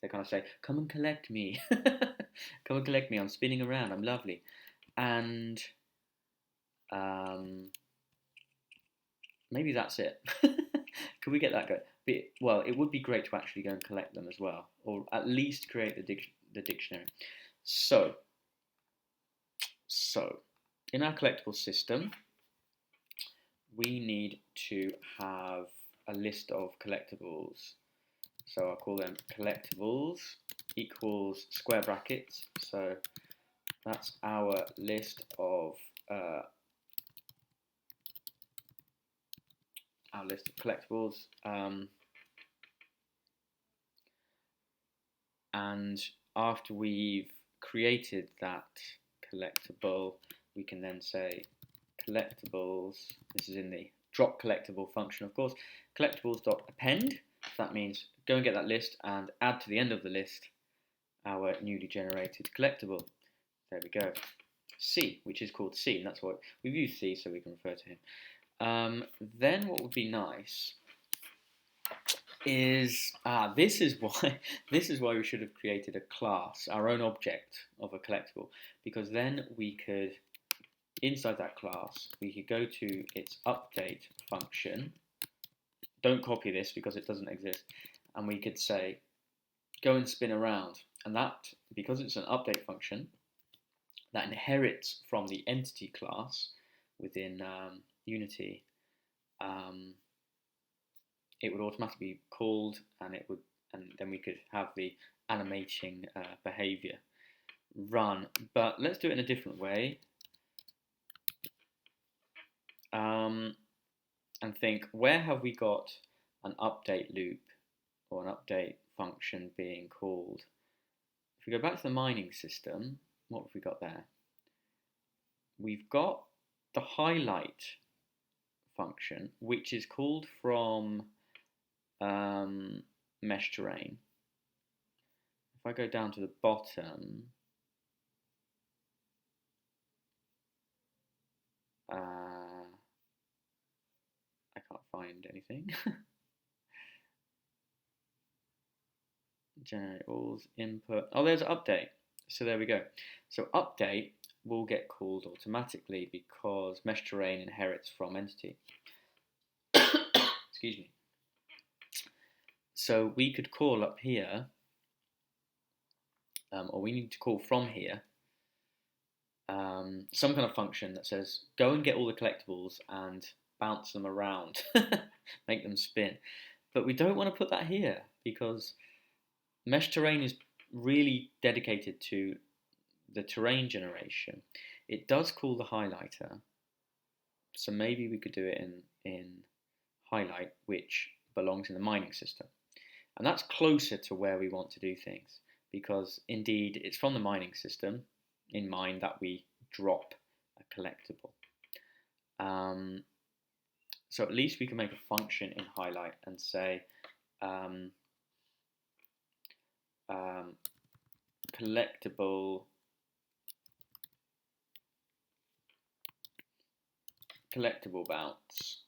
They kind of say, "Come and collect me, come and collect me. I'm spinning around. I'm lovely." And maybe that's it. Could we get that going? Well, it would be great to actually go and collect them as well, or at least create the dictionary. So in our collectible system, we need to have a list of collectibles. So I'll call them collectibles equals square brackets. So that's our list of collectibles. And after we've created that collectible, we can then say collectibles. This is in the drop collectible function, of course. Collectibles.append. So that means go and get that list and add to the end of the list our newly generated collectible. There we go. C, which is called C, and that's what we've used C so we can refer to him. Then what would be nice is this is why we should have created a class, our own object of a collectible, because then we could, inside that class, we could go to its update function. Don't copy this because it doesn't exist, and we could say go and spin around, and that, because it's an update function that inherits from the entity class within Unity, it would automatically be called, and then we could have the animating behavior run. But let's do it in a different way, and think, where have we got an update loop or an update function being called? If we go back to the mining system, what have we got there? We've got the highlight function, which is called from mesh terrain. If I go down to the bottom, I can't find anything. Generate rules, input. Oh, there's update. So there we go. So update will get called automatically because mesh terrain inherits from entity. Excuse me. So we could call up here, or we need to call from here, some kind of function that says go and get all the collectibles and bounce them around, make them spin. But we don't want to put that here because mesh terrain is really dedicated to the terrain generation. It does call the highlighter, so maybe we could do it in highlight, which belongs in the mining system. And that's closer to where we want to do things, because indeed it's from the mining system in mine that we drop a collectible. So at least we can make a function in highlight and say collectible bounce.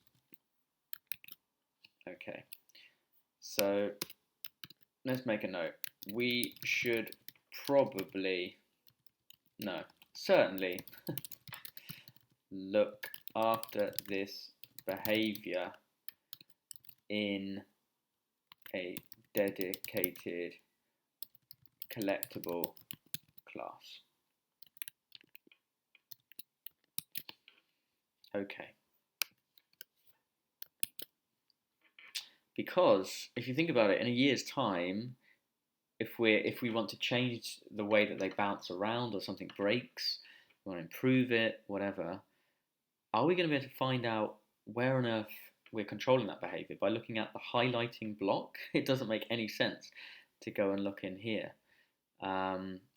Okay, so let's make a note. We should certainly look after this behavior in a dedicated collectible class. Okay. Because if you think about it, in a year's time, if we want to change the way that they bounce around, or something breaks, we want to improve it, whatever, are we going to be able to find out where on earth we're controlling that behavior by looking at the highlighting block? It doesn't make any sense to go and look in here,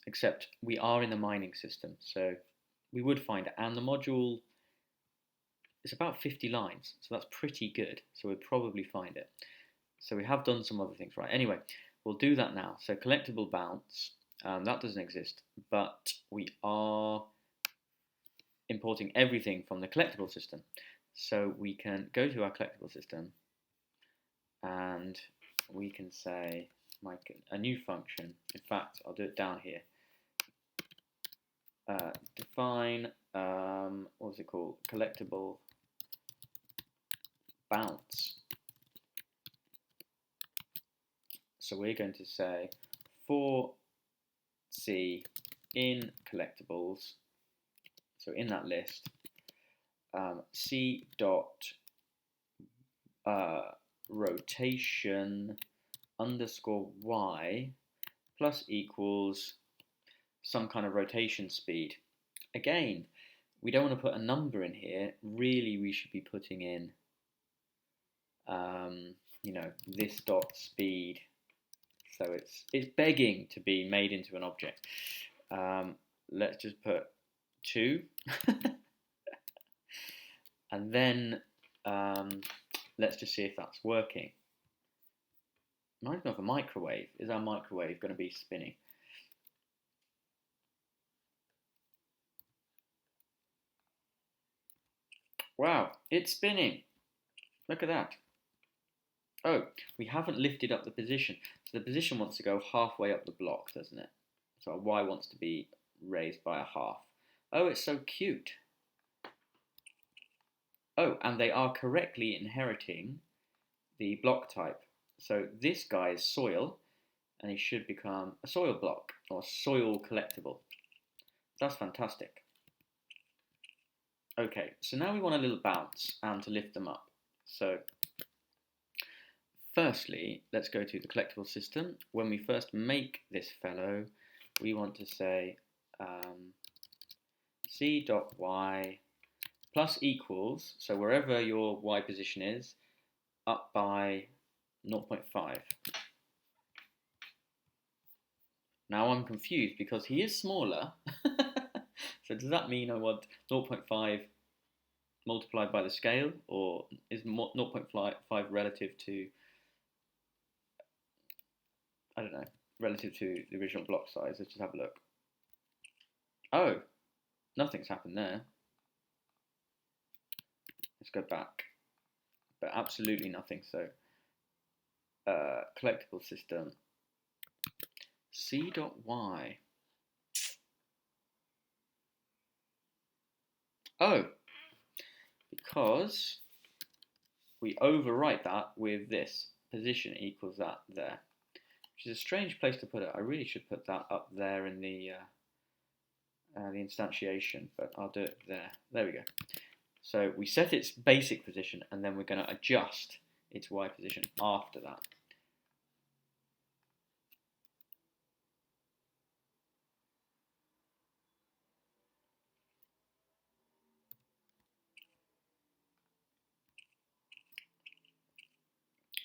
except we are in the mining system, so we would find it, and the module is about 50 lines, so that's pretty good, so we'd probably find it. So we have done some other things right. Anyway, we'll do that now. So collectible bounce, that doesn't exist, but we are importing everything from the collectible system. So we can go to our collectible system and we can say a new function. In fact, I'll do it down here. Define, what was it called? Collectible bounce. So we're going to say for C in collectibles, so in that list, C dot rotation underscore y plus equals some kind of rotation speed. Again, we don't want to put a number in here. Really, we should be putting in, this dot speed. So it's begging to be made into an object. Let's just put 2. And then let's just see if that's working. Reminds me of a microwave. Is our microwave going to be spinning? Wow, it's spinning. Look at that. Oh, we haven't lifted up the position. So the position wants to go halfway up the block, doesn't it? So our y wants to be raised by a half. Oh, it's so cute. Oh, and they are correctly inheriting the block type. So this guy is soil, and he should become a soil block, or soil collectible. That's fantastic. Okay, so now we want a little bounce and to lift them up. So firstly, let's go to the collectible system. When we first make this fellow, we want to say c.y plus equals, so wherever your y position is, up by 0.5. Now I'm confused because he is smaller. So does that mean I want 0.5 multiplied by the scale, or is 0.5 relative to, I don't know, relative to the original block size? Let's just have a look. Oh, nothing's happened there. Let's go back. But absolutely nothing. So collectible system c.y. Oh, because we overwrite that with this position equals that there, which is a strange place to put it. I really should put that up there in the instantiation, but I'll do it there. There we go. So we set its basic position, and then we're going to adjust its y position after that.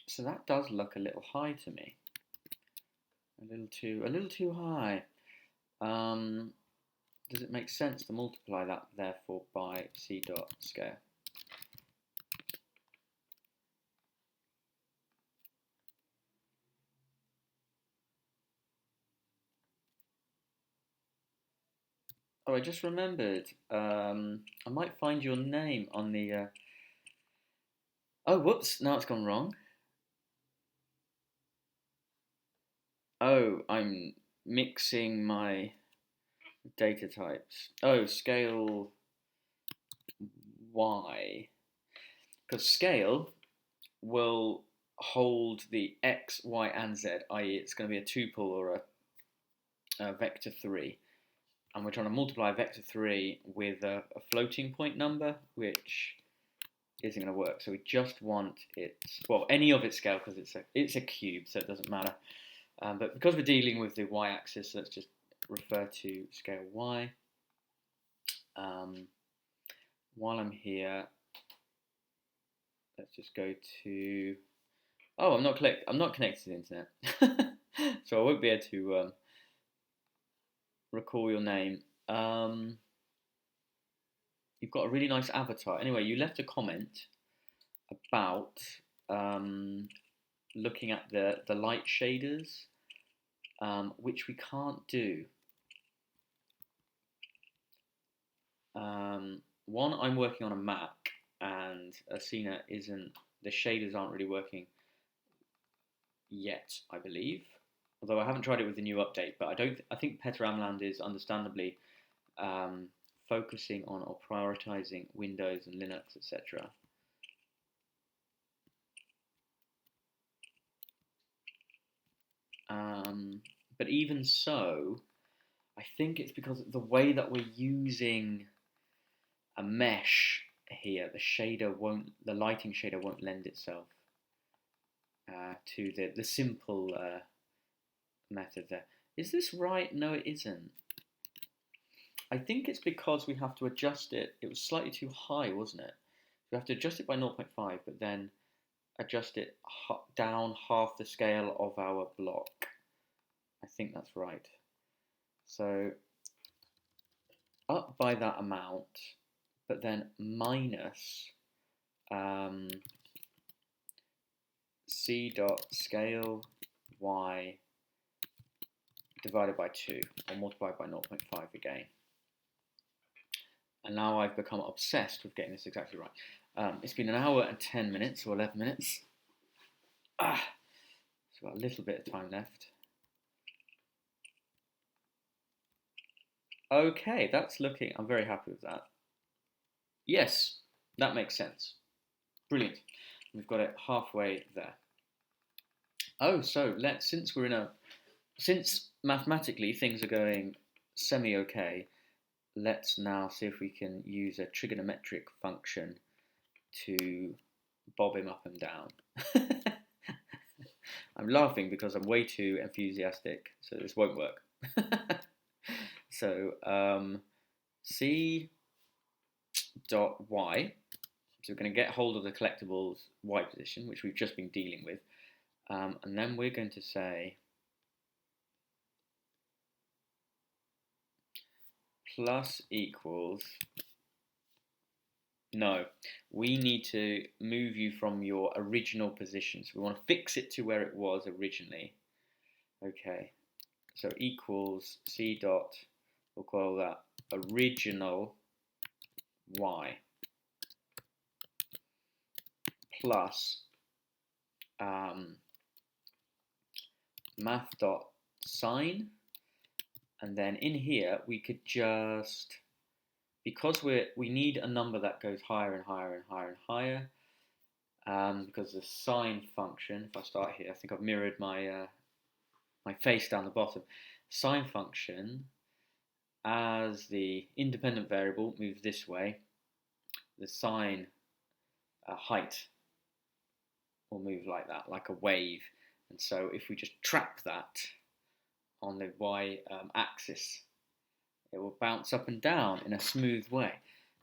So that does look a little high to me. A little too high. Does it make sense to multiply that therefore by c dot scale? Oh, I just remembered. I might find your name on the. Oh, whoops! Now it's gone wrong. Oh, I'm mixing my data types. Oh, scale y. Because scale will hold the x, y, and z, i.e. it's going to be a tuple or a vector 3. And we're trying to multiply vector 3 with a floating point number, which isn't going to work. So we just want its, well, any of its scale, because it's a cube, so it doesn't matter. But because we're dealing with the y-axis, let's just refer to scale y. While I'm here, let's just go to. Oh, I'm not connected to the internet, so I won't be able to recall your name. You've got a really nice avatar. Anyway, you left a comment about looking at the light shaders, which we can't do. One, I'm working on a Mac, and Ursina isn't. The shaders aren't really working yet, I believe. Although I haven't tried it with the new update, but I think Peter Amland is understandably focusing on or prioritizing Windows and Linux, etc. But even so, I think it's because of the way that we're using a mesh here, the lighting shader won't lend itself to the simple method there. Is this right? No, it isn't. I think it's because we have to adjust it. It was slightly too high, wasn't it? We have to adjust it by 0.5, but then adjust it down half the scale of our block. I think that's right. So up by that amount, but then minus c dot scale y divided by 2, or multiplied by 0.5 again. And now I've become obsessed with getting this exactly right. It's been an hour and 10 minutes, or 11 minutes. So I've got a little bit of time left. Okay, that's looking, I'm very happy with that. Yes, that makes sense. Brilliant. We've got it halfway there. Oh, so since mathematically things are going semi-okay, let's now see if we can use a trigonometric function to bob him up and down. I'm laughing because I'm way too enthusiastic, so this won't work. So c dot y, so we're going to get hold of the collectible's y position, which we've just been dealing with, and then we're going to say plus equals, no, we need to move you from your original position, so we want to fix it to where it was originally. Okay, so equals c dot, we'll call that original y, plus math.sine, and then in here we could just, because we need a number that goes higher and higher and higher and higher, because the sine function, if I start here, I think I've mirrored my my face down the bottom. Sine function, as the independent variable moves this way, the sine height will move like that, like a wave. And so if we just trap that on the y axis, it will bounce up and down in a smooth way.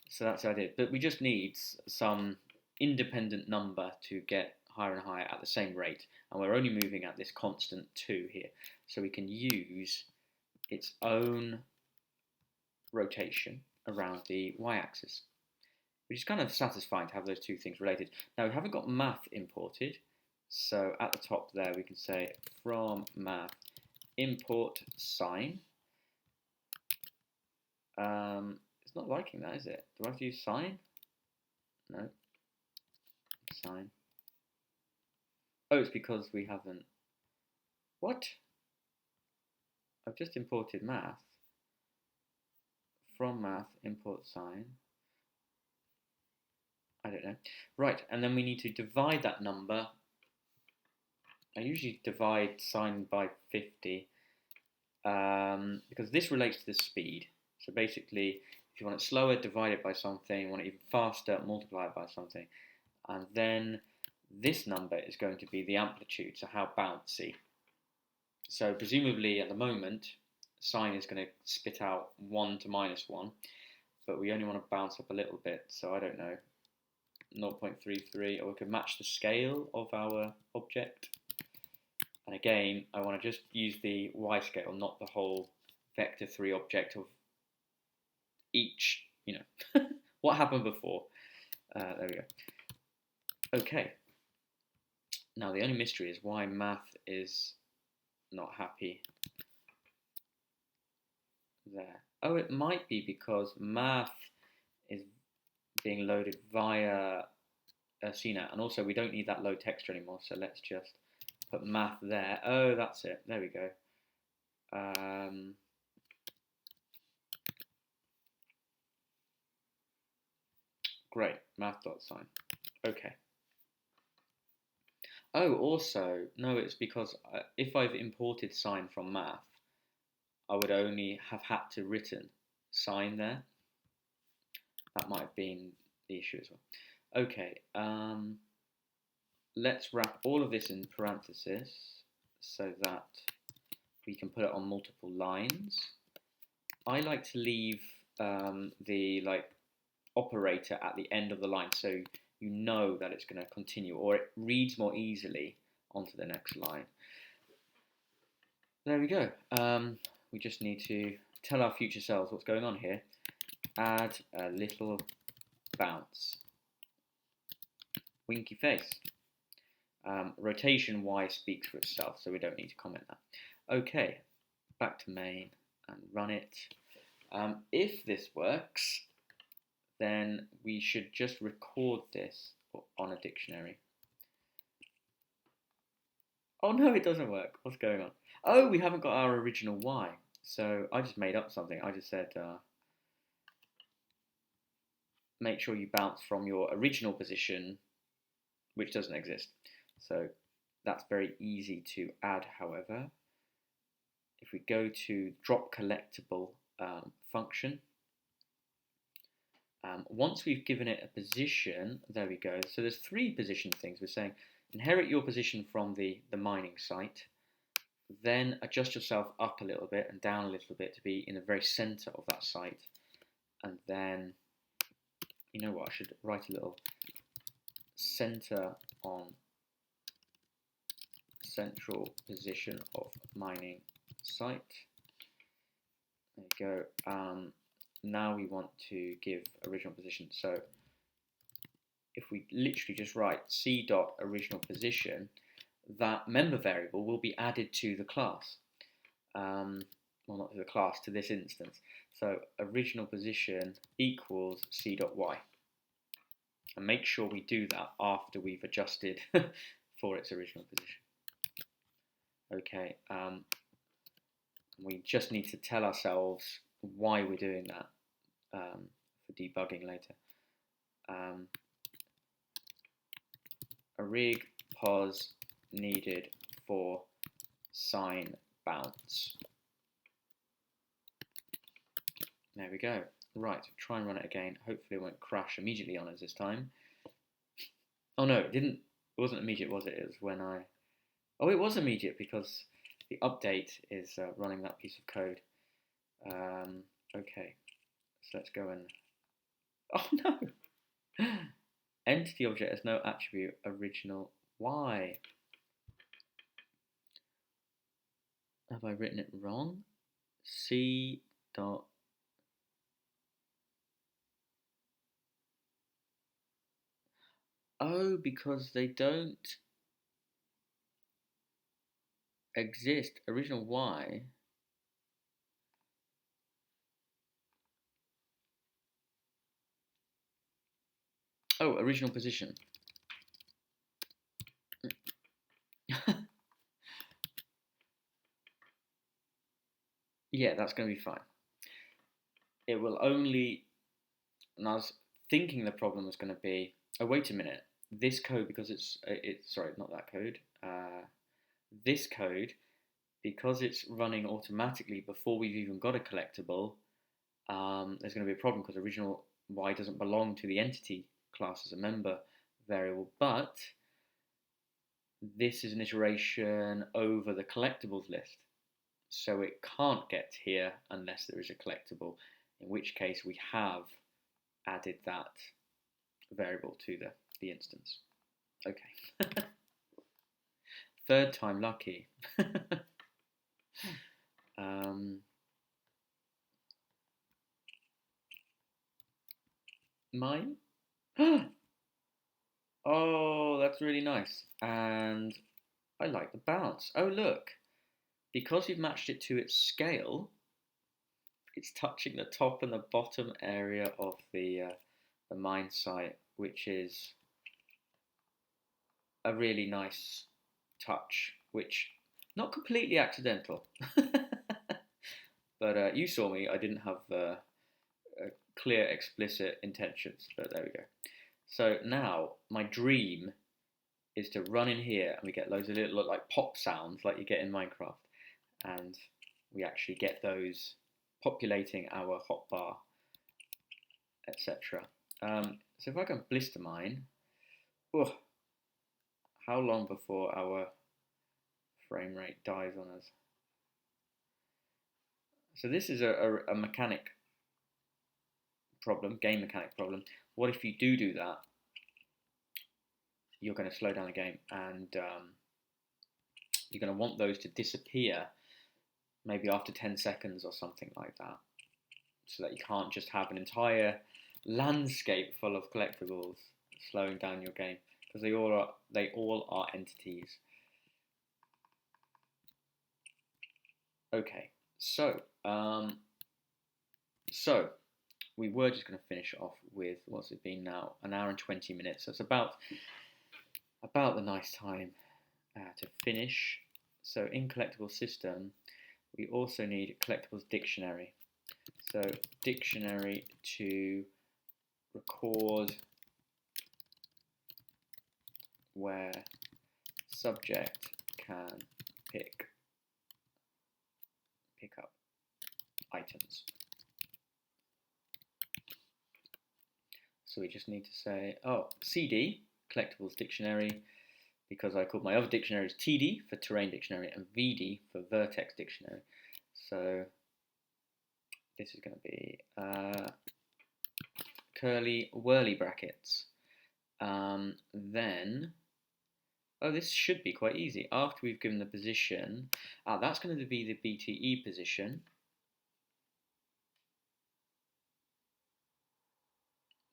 So that's the idea. But we just need some independent number to get higher and higher at the same rate. And we're only moving at this constant 2 here. So we can use its own rotation around the y-axis, which is kind of satisfying to have those two things related. Now we haven't got math imported, so at the top there we can say from math import sine. It's not liking that, is it? Do I have to use sine? No. Sine. Oh, it's because we haven't. What? I've just imported math. From math import sine. I don't know. Right, and then we need to divide that number. I usually divide sine by 50 because this relates to the speed. So basically, if you want it slower, divide it by something. You want it even faster, multiply it by something. And then this number is going to be the amplitude, so how bouncy. So presumably at the moment, sine is going to spit out 1 to -1, but we only want to bounce up a little bit, so I don't know, 0.33, or we could match the scale of our object. And again, I want to just use the y scale, not the whole vector 3 object of each, you know, what happened before. There we go. Okay. Now the only mystery is why math is not happy there. Oh, it might be because math is being loaded via Ursina, and also we don't need that load texture anymore, so let's just put math there. Oh, that's it. There we go. Great, math.sine. Okay. Oh, also, no, it's because if I've imported sine from math, I would only have had to written sine there. That might have been the issue as well. Okay, let's wrap all of this in parentheses so that we can put it on multiple lines. I like to leave the operator at the end of the line so you know that it's going to continue, or it reads more easily onto the next line. There we go. We just need to tell our future selves what's going on here. Add a little bounce. Winky face. Rotation Y speaks for itself, so we don't need to comment that. Okay, back to main and run it. If this works, then we should just record this on a dictionary. Oh no, it doesn't work. What's going on? Oh, we haven't got our original Y. So I just made up something. I just said, make sure you bounce from your original position, which doesn't exist. So that's very easy to add, however. If we go to drop collectible function, once we've given it a position, there we go. So there's 3 position things. We're saying inherit your position from the mining site, then adjust yourself up a little bit and down a little bit to be in the very center of that site. And then, you know what, I should write a little center on central position of mining site. There you go. Now we want to give original position. So if we literally just write c dot original position, that member variable will be added to the class. Well, not to the class, to this instance. So original position equals c dot y. And make sure we do that after we've adjusted for its original position. Okay, we just need to tell ourselves why we're doing that for debugging later. A rig pos needed for sine bounce. There we go. Right, try and run it again. Hopefully it won't crash immediately on us this time. Oh no, it didn't. It wasn't immediate, was it? It was when I... Oh, it was immediate because the update is running that piece of code. Okay, so let's go and... Oh no! Entity object has no attribute original Y. Have I written it wrong? C dot... Oh, because they don't exist. Original Y. Oh, original position. Yeah, that's going to be fine. It will only... And I was thinking the problem was going to be... Oh, wait a minute. This code, because it's sorry, not that code. This code, because it's running automatically before we've even got a collectible, there's going to be a problem because original Y doesn't belong to the entity class as a member variable, but this is an iteration over the collectibles list. So it can't get here unless there is a collectible, in which case we have added that variable to the instance. Okay. Third time lucky. Mine? Oh, that's really nice. And I like the bounce. Oh, look. Because you've matched it to its scale, it's touching the top and the bottom area of the mine site, which is a really nice touch, which not completely accidental. But you saw me. I didn't have clear, explicit intentions, but there we go. So now my dream is to run in here and we get loads of little look like pop sounds like you get in Minecraft, and we actually get those populating our hotbar, etc. So if I can blister mine, oh, how long before our frame rate dies on us? So this is a mechanic problem, game mechanic problem. What if you do that? You're going to slow down the game, and you're going to want those to disappear maybe after 10 seconds or something like that, so that you can't just have an entire landscape full of collectibles slowing down your game, because they all are entities. Okay, so we were just going to finish off with, what's it been now? An hour and 20 minutes. So it's about the nice time to finish. So in collectible system, we also need collectibles dictionary. So dictionary to record where subject can pick up items. So we just need to say, oh, CD, collectibles dictionary, because I called my other dictionaries TD for terrain dictionary and VD for vertex dictionary. So this is going to be curly whirly brackets. Then, oh, this should be quite easy. After we've given the position, that's going to be the BTE position.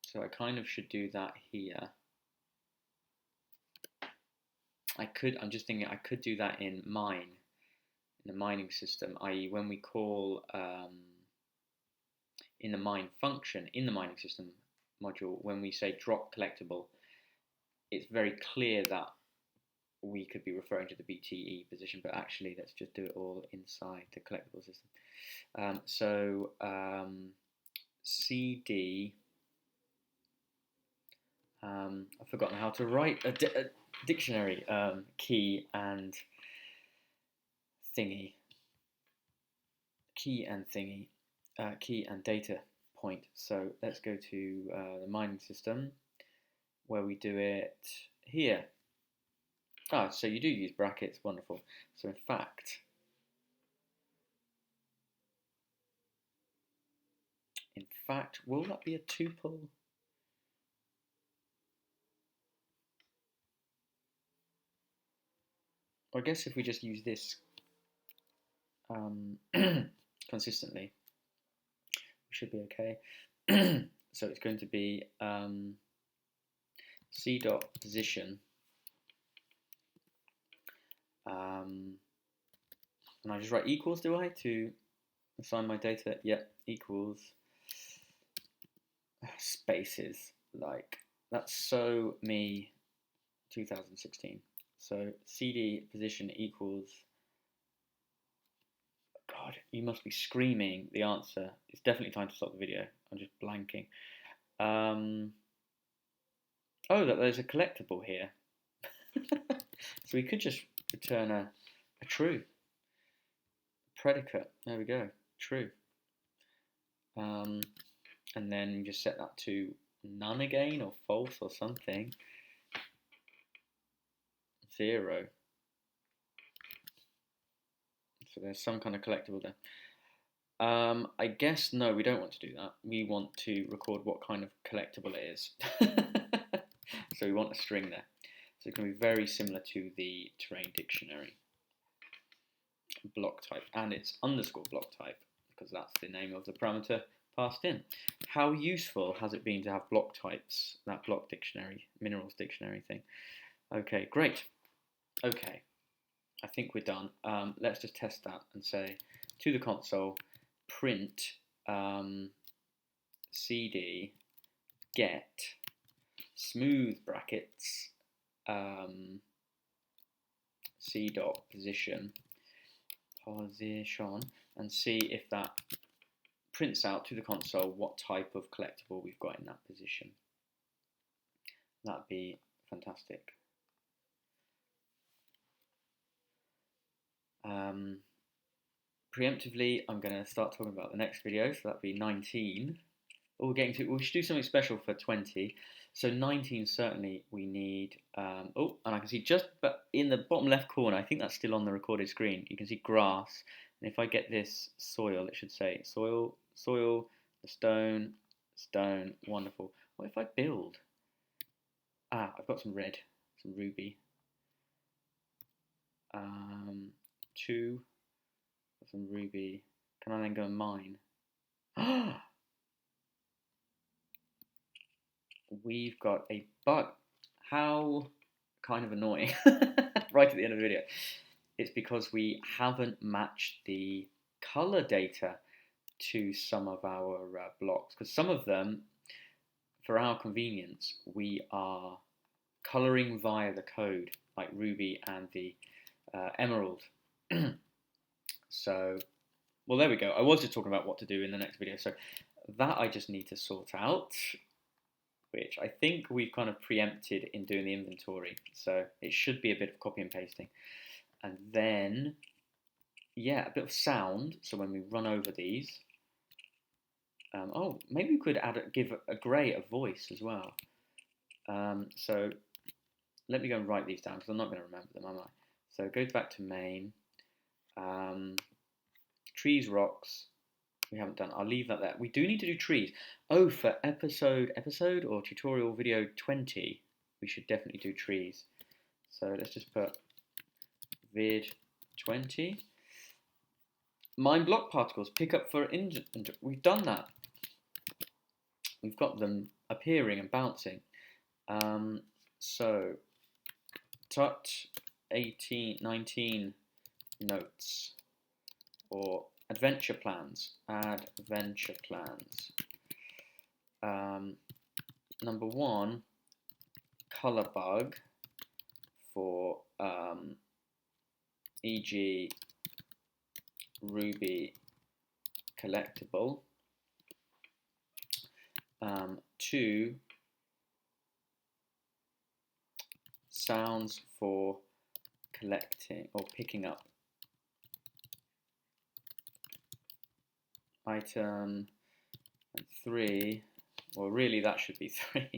So I kind of should do that here. I'm just thinking I could do that in the mining system, i.e. when we call in the mine function, in the mining system module, when we say drop collectible, it's very clear that we could be referring to the BTE position, but actually let's just do it all inside the collectible system. CD, I've forgotten how to write a dictionary, key and thingy, key and data point. So let's go to the mining system, where we do it here. So you do use brackets, wonderful. So in fact, will that be a tuple? Or I guess if we just use this consistently, we should be okay. So it's going to be C dot position, and I just write equals, do I, to assign my data? Yep, equals spaces, like that's so me 2016. So CD position equals, God, you must be screaming the answer. It's definitely time to stop the video. I'm just blanking. Oh, there's a collectible here. So we could just return a true predicate. There we go, true. And then just set that to none again, or false, or something. 0. So there's some kind of collectible there. I guess no, we don't want to do that. We want to record what kind of collectible it is. So we want a string there. So it's going to be very similar to the terrain dictionary block type, and it's underscore block type, because that's the name of the parameter passed in. How useful has it been to have block types, that block dictionary, minerals dictionary thing? Okay, great. Okay, I think we're done. Let's just test that and say to the console, print cd get smooth brackets c dot position, and see if that prints out to the console what type of collectible we've got in that position. That'd be fantastic. Preemptively, I'm going to start talking about the next video, so that'd be 19. Oh, we should do something special for 20. So 19, certainly we need, oh, and I can see just in the bottom left corner, I think that's still on the recorded screen, you can see grass. And if I get this soil, it should say soil, soil, the stone, stone, wonderful. What if I build? Ah, I've got some red, some ruby. 2, some ruby. Can I then go and mine? We've got a bug. How kind of annoying. Right at the end of the video. It's because we haven't matched the color data to some of our blocks. Because some of them, for our convenience, we are coloring via the code, like ruby and the emerald. So, well, there we go. I was just talking about what to do in the next video. So that I just need to sort out, which I think we've kind of preempted in doing the inventory. So it should be a bit of copy and pasting. And then, yeah, a bit of sound. So when we run over these, oh, maybe we could give a grey a voice as well. So let me go and write these down because I'm not going to remember them, am I? So go back to main. Trees, rocks, we haven't done. I'll leave that there. We do need to do trees. Oh, for episode or tutorial video 20, we should definitely do trees. So let's just put vid 20. Mine block particles, pick up for we've done that. We've got them appearing and bouncing. So tut 19 notes or adventure plans. Adventure plans. Number 1, color bug for e.g. ruby collectible. 2, sounds for collecting or picking up item. And 3, well, really that should be 3.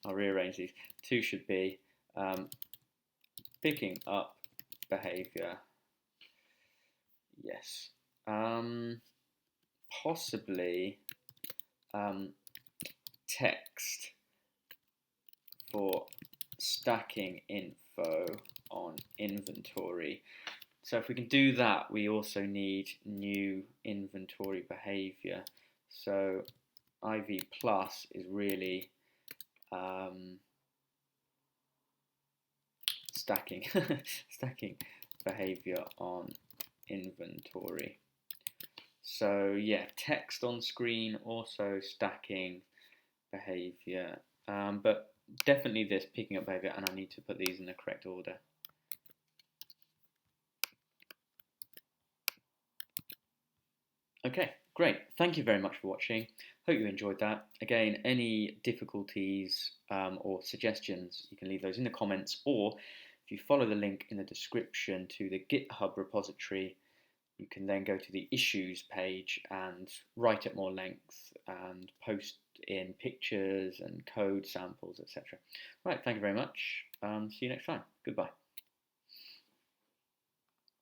I'll rearrange these. 2 should be picking up behavior. Yes. Possibly text for stacking info on inventory. So if we can do that, we also need new inventory behavior. So IV plus is really stacking behavior on inventory. So yeah, text on screen, also stacking behavior, but definitely this picking up behavior, and I need to put these in the correct order. Okay, great. Thank you very much for watching. Hope you enjoyed that. Again, any difficulties or suggestions, you can leave those in the comments, or if you follow the link in the description to the GitHub repository, you can then go to the issues page and write at more length and post in pictures and code samples, etc. Right, thank you very much. See you next time. Goodbye.